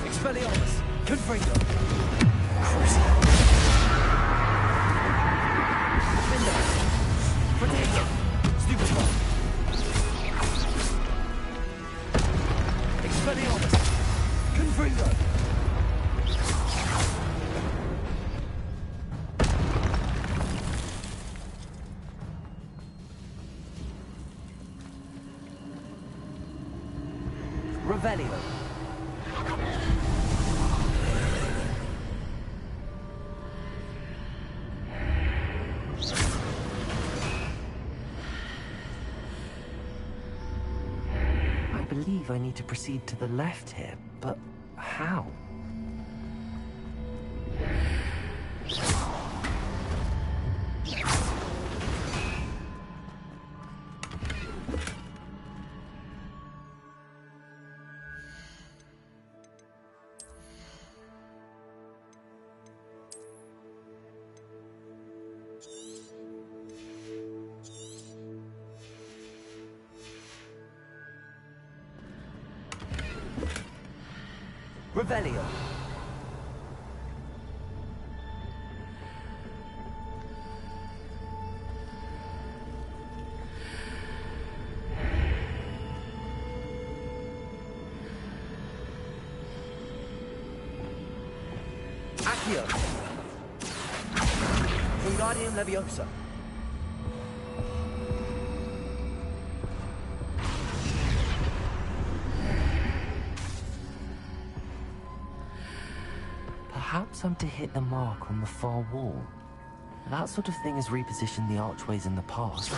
Expelliarmus! Confringo! Revelio. I believe I need to proceed to the left here, but how? Revelio. Accio. Wingardium Leviosa. Perhaps I'm to hit the mark on the far wall. That sort of thing has repositioned the archways in the past.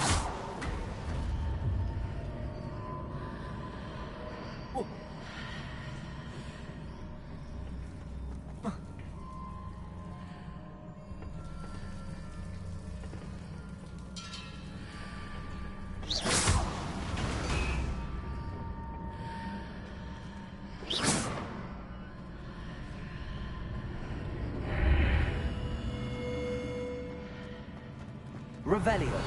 Revelio.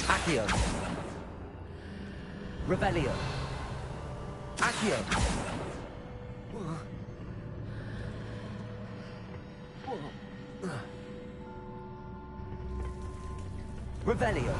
Accio. Revelio. Accio. Revelio.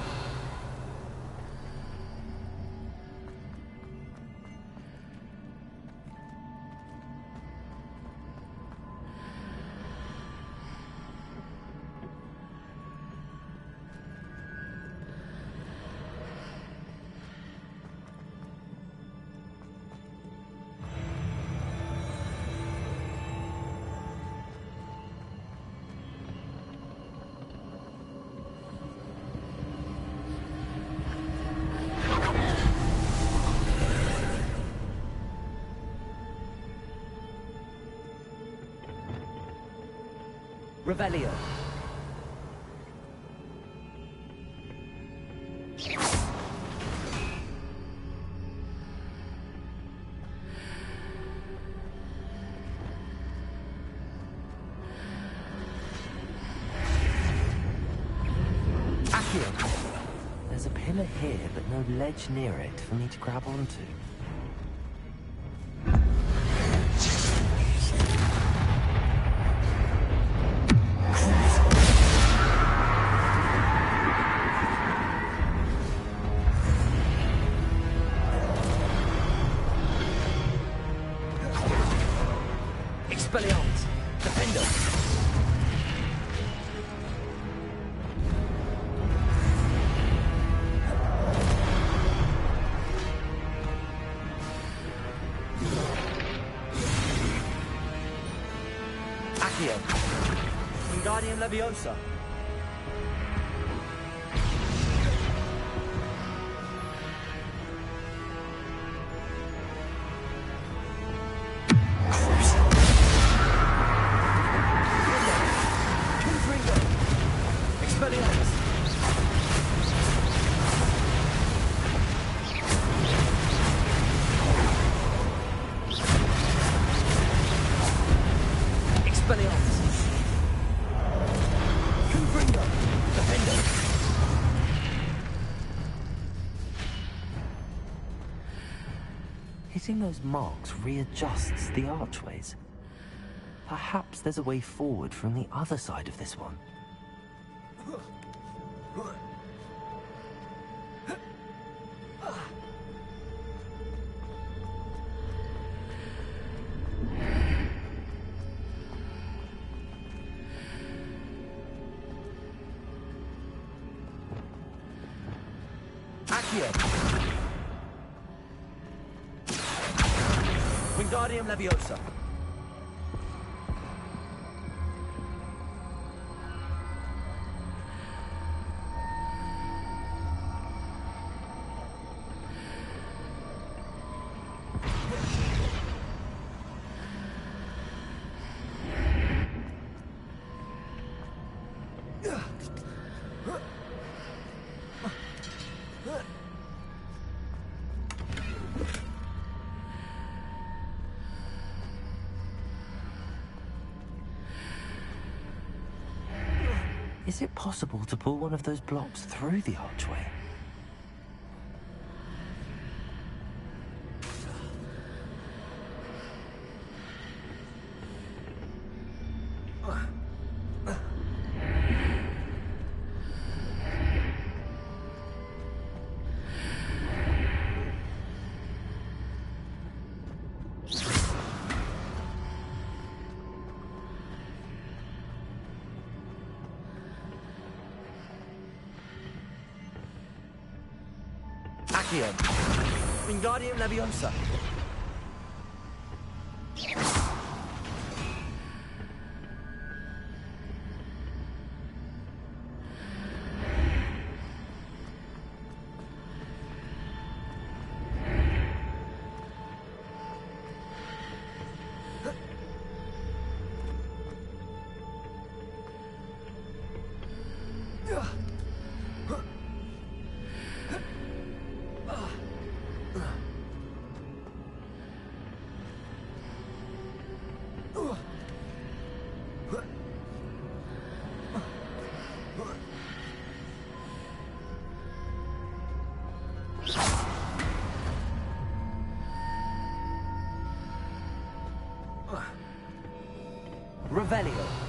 Revelio. Accio. There's a pillar here, but no ledge near it for me to grab onto. Expelliarmus! Defendo! Accio! Wingardium Leviosa! Hitting those marks readjusts the archways. Perhaps there's a way forward from the other side of this one. Accio! Wingardium Leviosa. Is it possible to pull one of those blocks through the archway? Accio. Wingardium Leviosa. Revelio.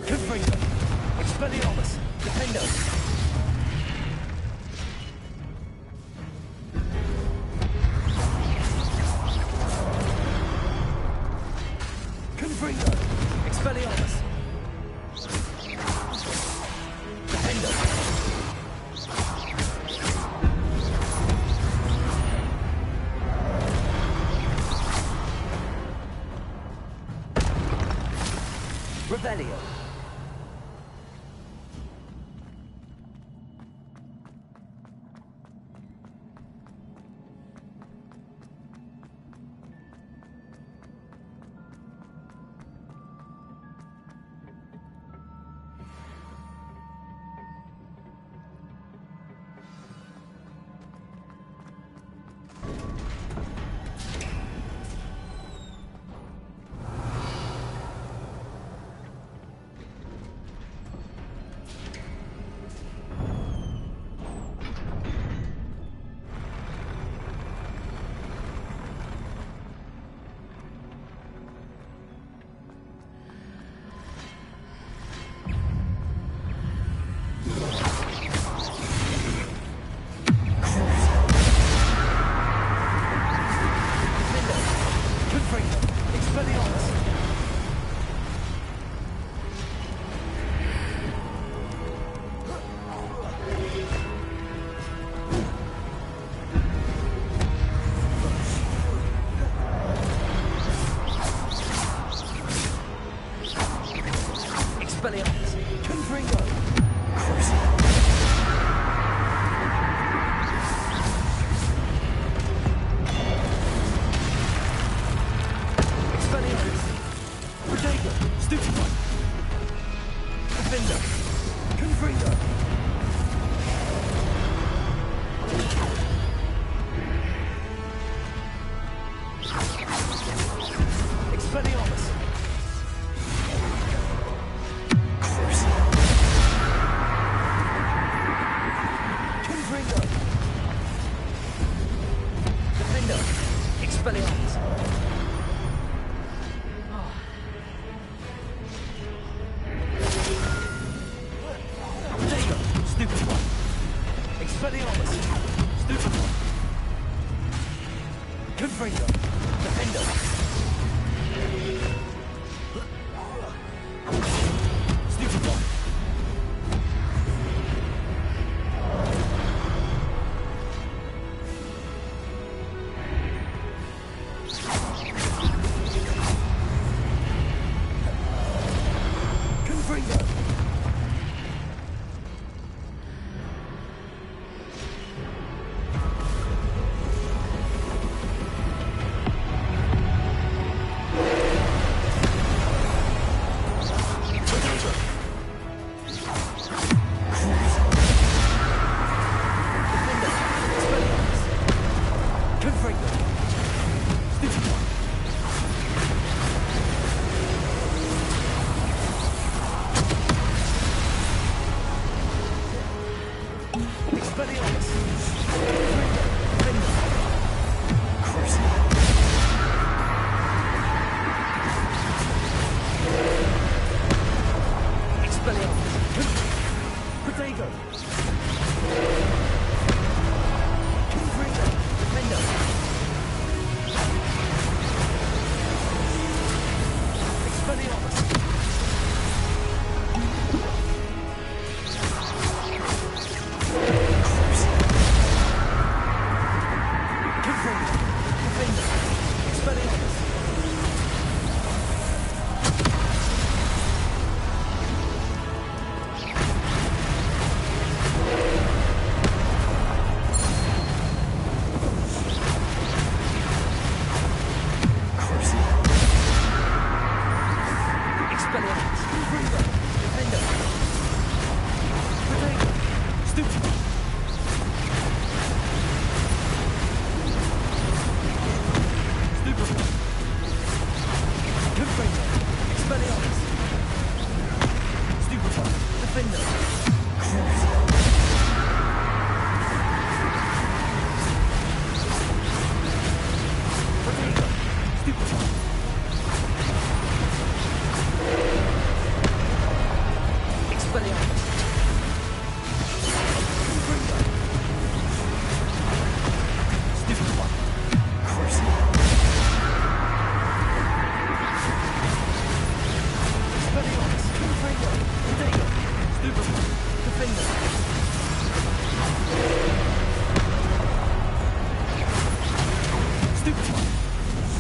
Confringo. Expelliarmus. Defendo. Confringo. Expelliarmus. Defendo. Revelio. Protego! Confringo! Defender!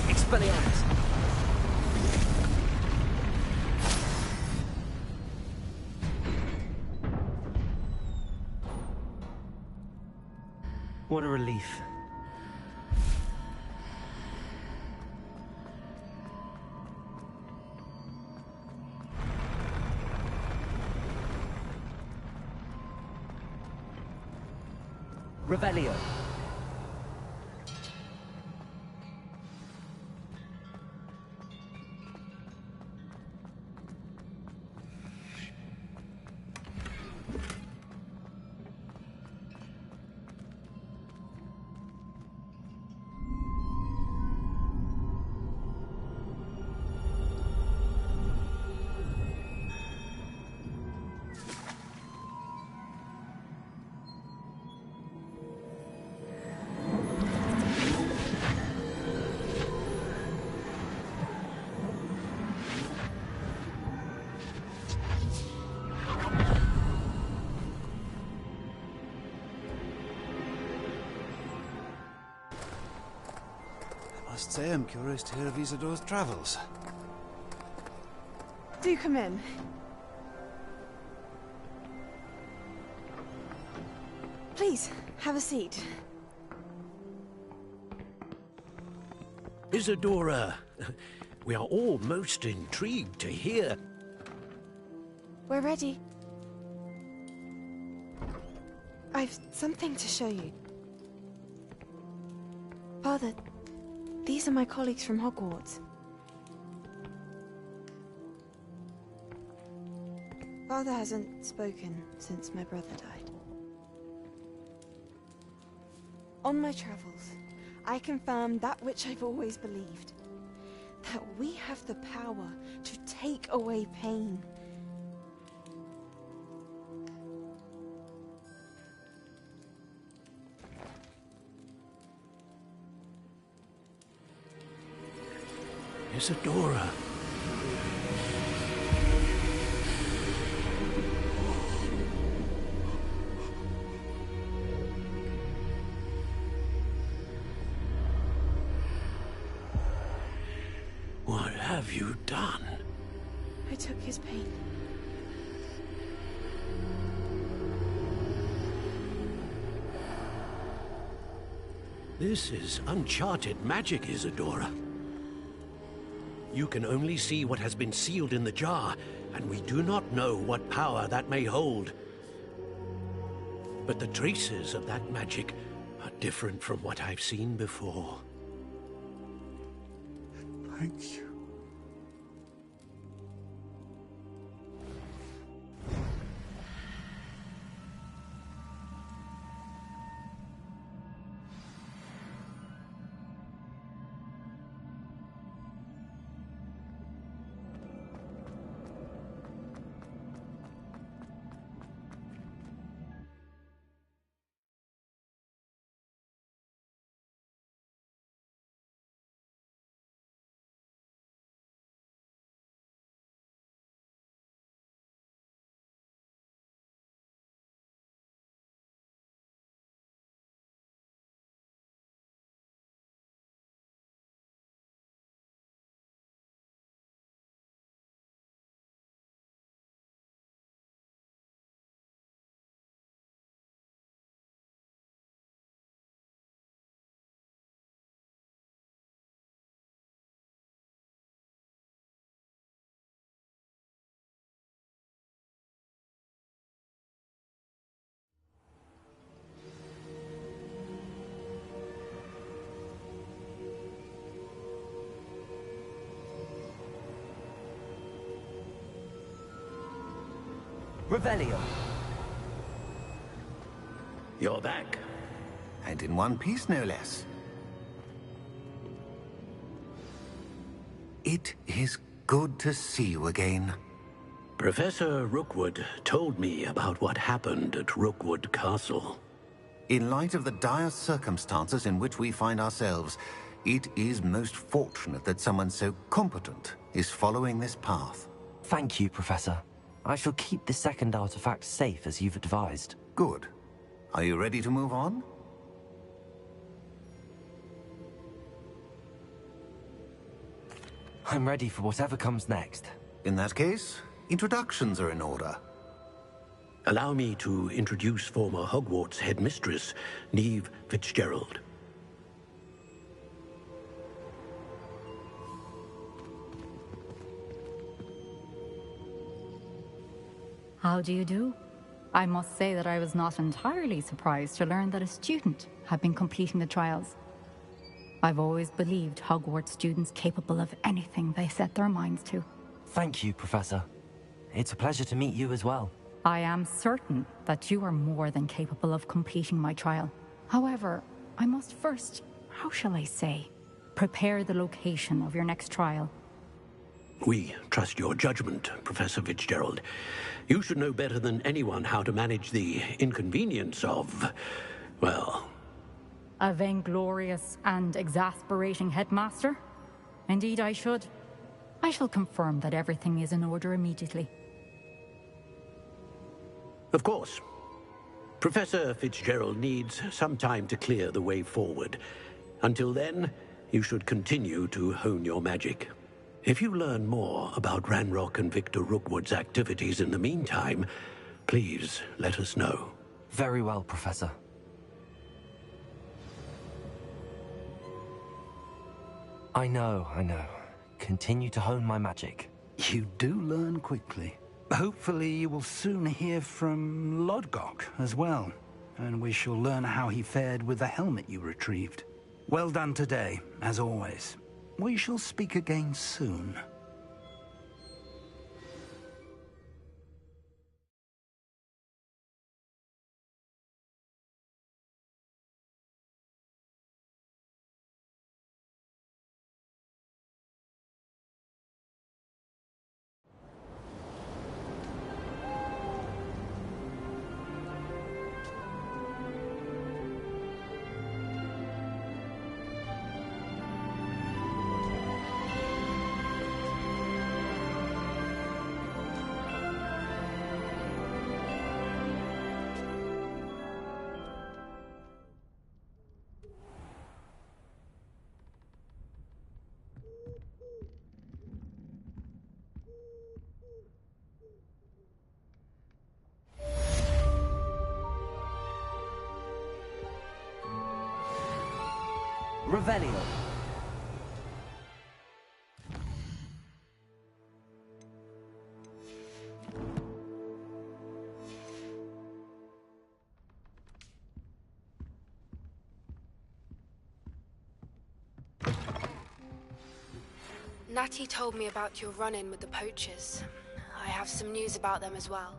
Expelliarmus! What a relief. Revelio. I must say I'm curious to hear of Isidore's travels. Do come in. Please, have a seat. Isadora, we are all most intrigued to hear. We're ready. I've something to show you. Father, these are my colleagues from Hogwarts. Father hasn't spoken since my brother died. On my travels, I confirmed that which I've always believed. That we have the power to take away pain. Isadora. What have you done? I took his pain. This is uncharted magic, Isadora. You can only see what has been sealed in the jar, and we do not know what power that may hold. But the traces of that magic are different from what I've seen before. Thank you. Revelio. You're back. And in one piece, no less. It is good to see you again. Professor Rookwood told me about what happened at Rookwood Castle. In light of the dire circumstances in which we find ourselves, it is most fortunate that someone so competent is following this path. Thank you, Professor. I shall keep the second artifact safe as you've advised. Good. Are you ready to move on? I'm ready for whatever comes next. In that case, introductions are in order. Allow me to introduce former Hogwarts headmistress, Neve Fitzgerald. How do you do? I must say that I was not entirely surprised to learn that a student had been completing the trials. I've always believed Hogwarts students capable of anything they set their minds to. Thank you, Professor. It's a pleasure to meet you as well. I am certain that you are more than capable of completing my trial. However, I must first, how shall I say, prepare the location of your next trial. We trust your judgment, Professor Fitzgerald. You should know better than anyone how to manage the inconvenience of, well... A vainglorious and exasperating headmaster? Indeed I should. I shall confirm that everything is in order immediately. Of course. Professor Fitzgerald needs some time to clear the way forward. Until then, you should continue to hone your magic. If you learn more about Ranrock and Victor Rookwood's activities in the meantime, please let us know. Very well, Professor. I know. Continue to hone my magic. You do learn quickly. Hopefully you will soon hear from Lodgok as well, and we shall learn how he fared with the helmet you retrieved. Well done today, as always. We shall speak again soon. Revelio. Natty told me about your run-in with the poachers. I have some news about them as well.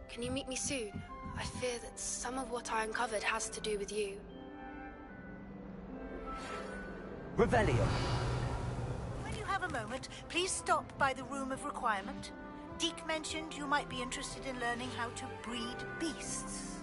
Can you meet me soon? I fear that some of what I uncovered has to do with you. Revelio. When you have a moment, please stop by the Room of Requirement. Deke mentioned you might be interested in learning how to breed beasts.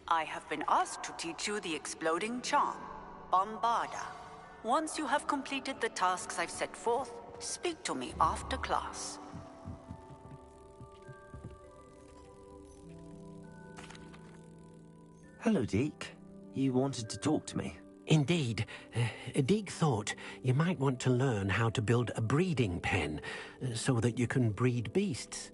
I have been asked to teach you the exploding charm, Bombarda. Once you have completed the tasks I've set forth, speak to me after class. Hello, Deke. You wanted to talk to me? Indeed. Deek thought you might want to learn how to build a breeding pen so that you can breed beasts.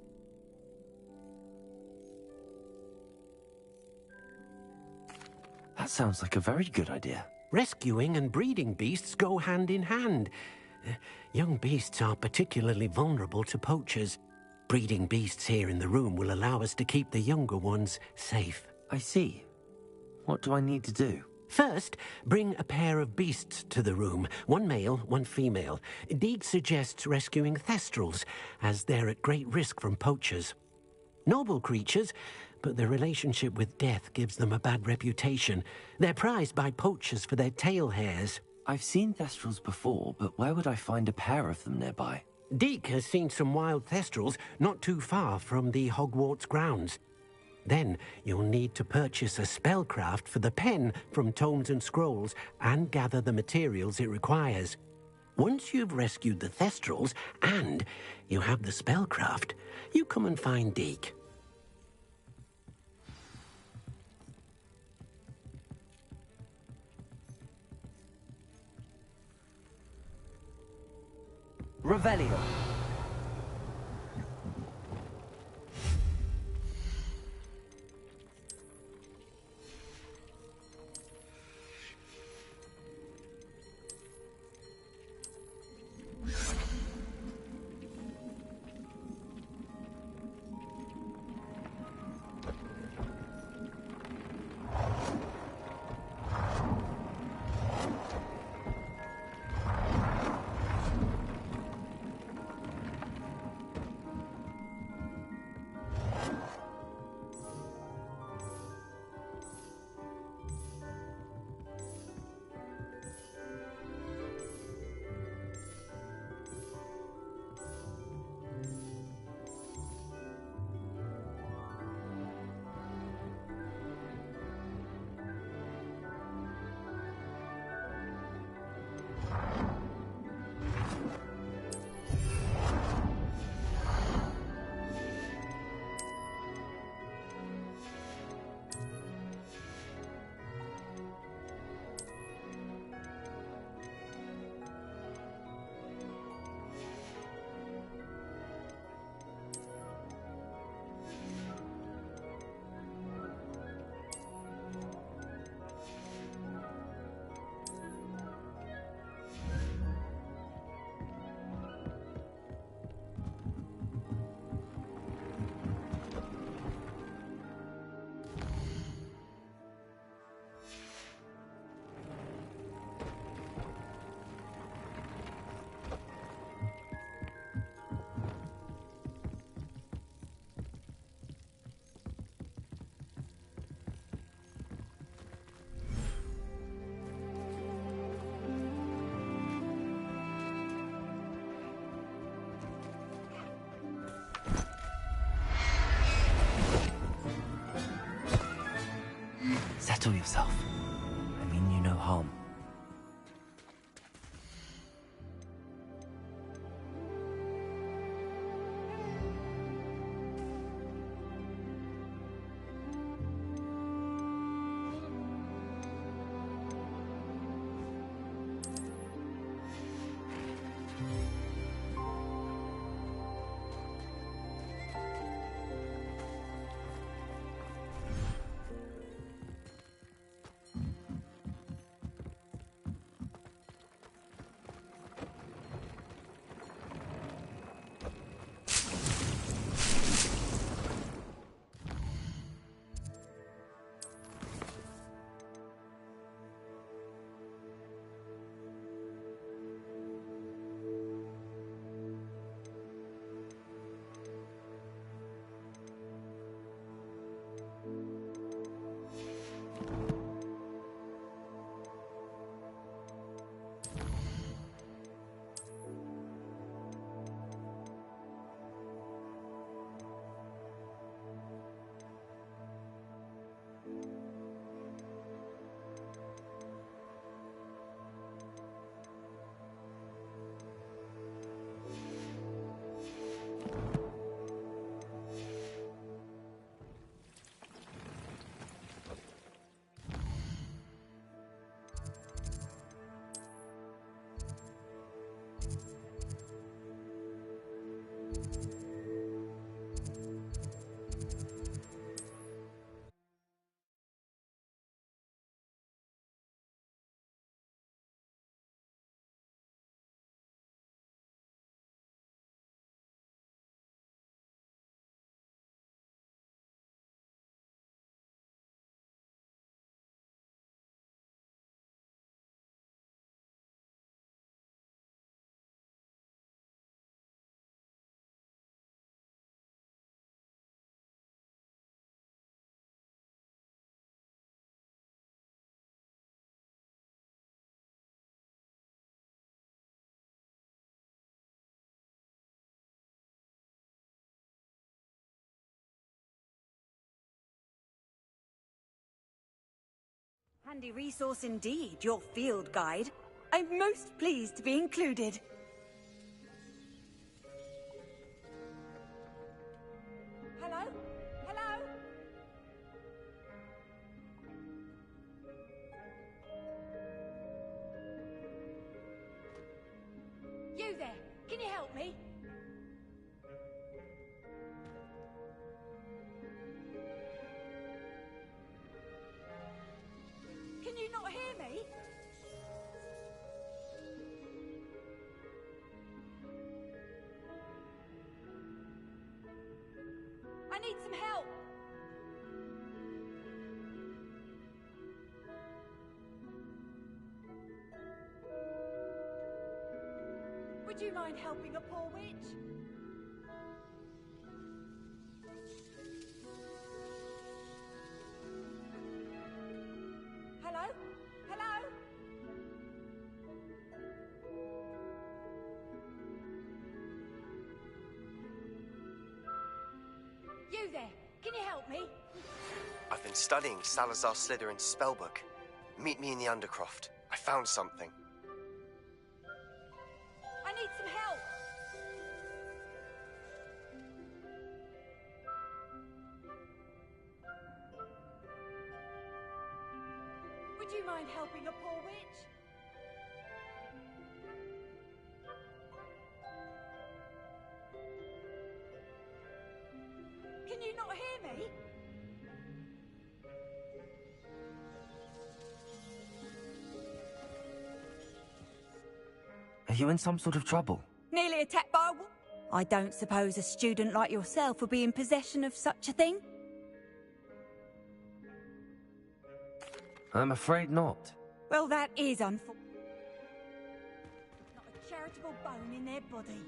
That sounds like a very good idea. Rescuing and breeding beasts go hand in hand. Young beasts are particularly vulnerable to poachers. Breeding beasts here in the room will allow us to keep the younger ones safe. I see. What do I need to do? First, bring a pair of beasts to the room. One male, one female. Deek suggests rescuing thestrals, as they're at great risk from poachers. Noble creatures, but their relationship with death gives them a bad reputation. They're prized by poachers for their tail hairs. I've seen thestrals before, but where would I find a pair of them nearby? Deek has seen some wild thestrals not too far from the Hogwarts grounds. Then you'll need to purchase a spellcraft for the pen from Tomes and Scrolls and gather the materials it requires. Once you've rescued the thestrals and you have the spellcraft, you come and find Deek. Revelio. Settle yourself. I mean you no harm. Handy resource indeed, your field guide. I'm most pleased to be included. Hello? Hello? You there, can you help me? Can you not hear me? I need some help. Would you mind helping a poor witch? Hello? Hello? You there, can you help me? I've been studying Salazar Slytherin's spellbook. Meet me in the Undercroft. I found something. I need some help. Would you mind helping a poor witch? Can you not hear me? Are you in some sort of trouble? Nearly attacked by a wolf. I don't suppose a student like yourself would be in possession of such a thing? I'm afraid not. Well, that is unfortunate. Not a charitable bone in their body.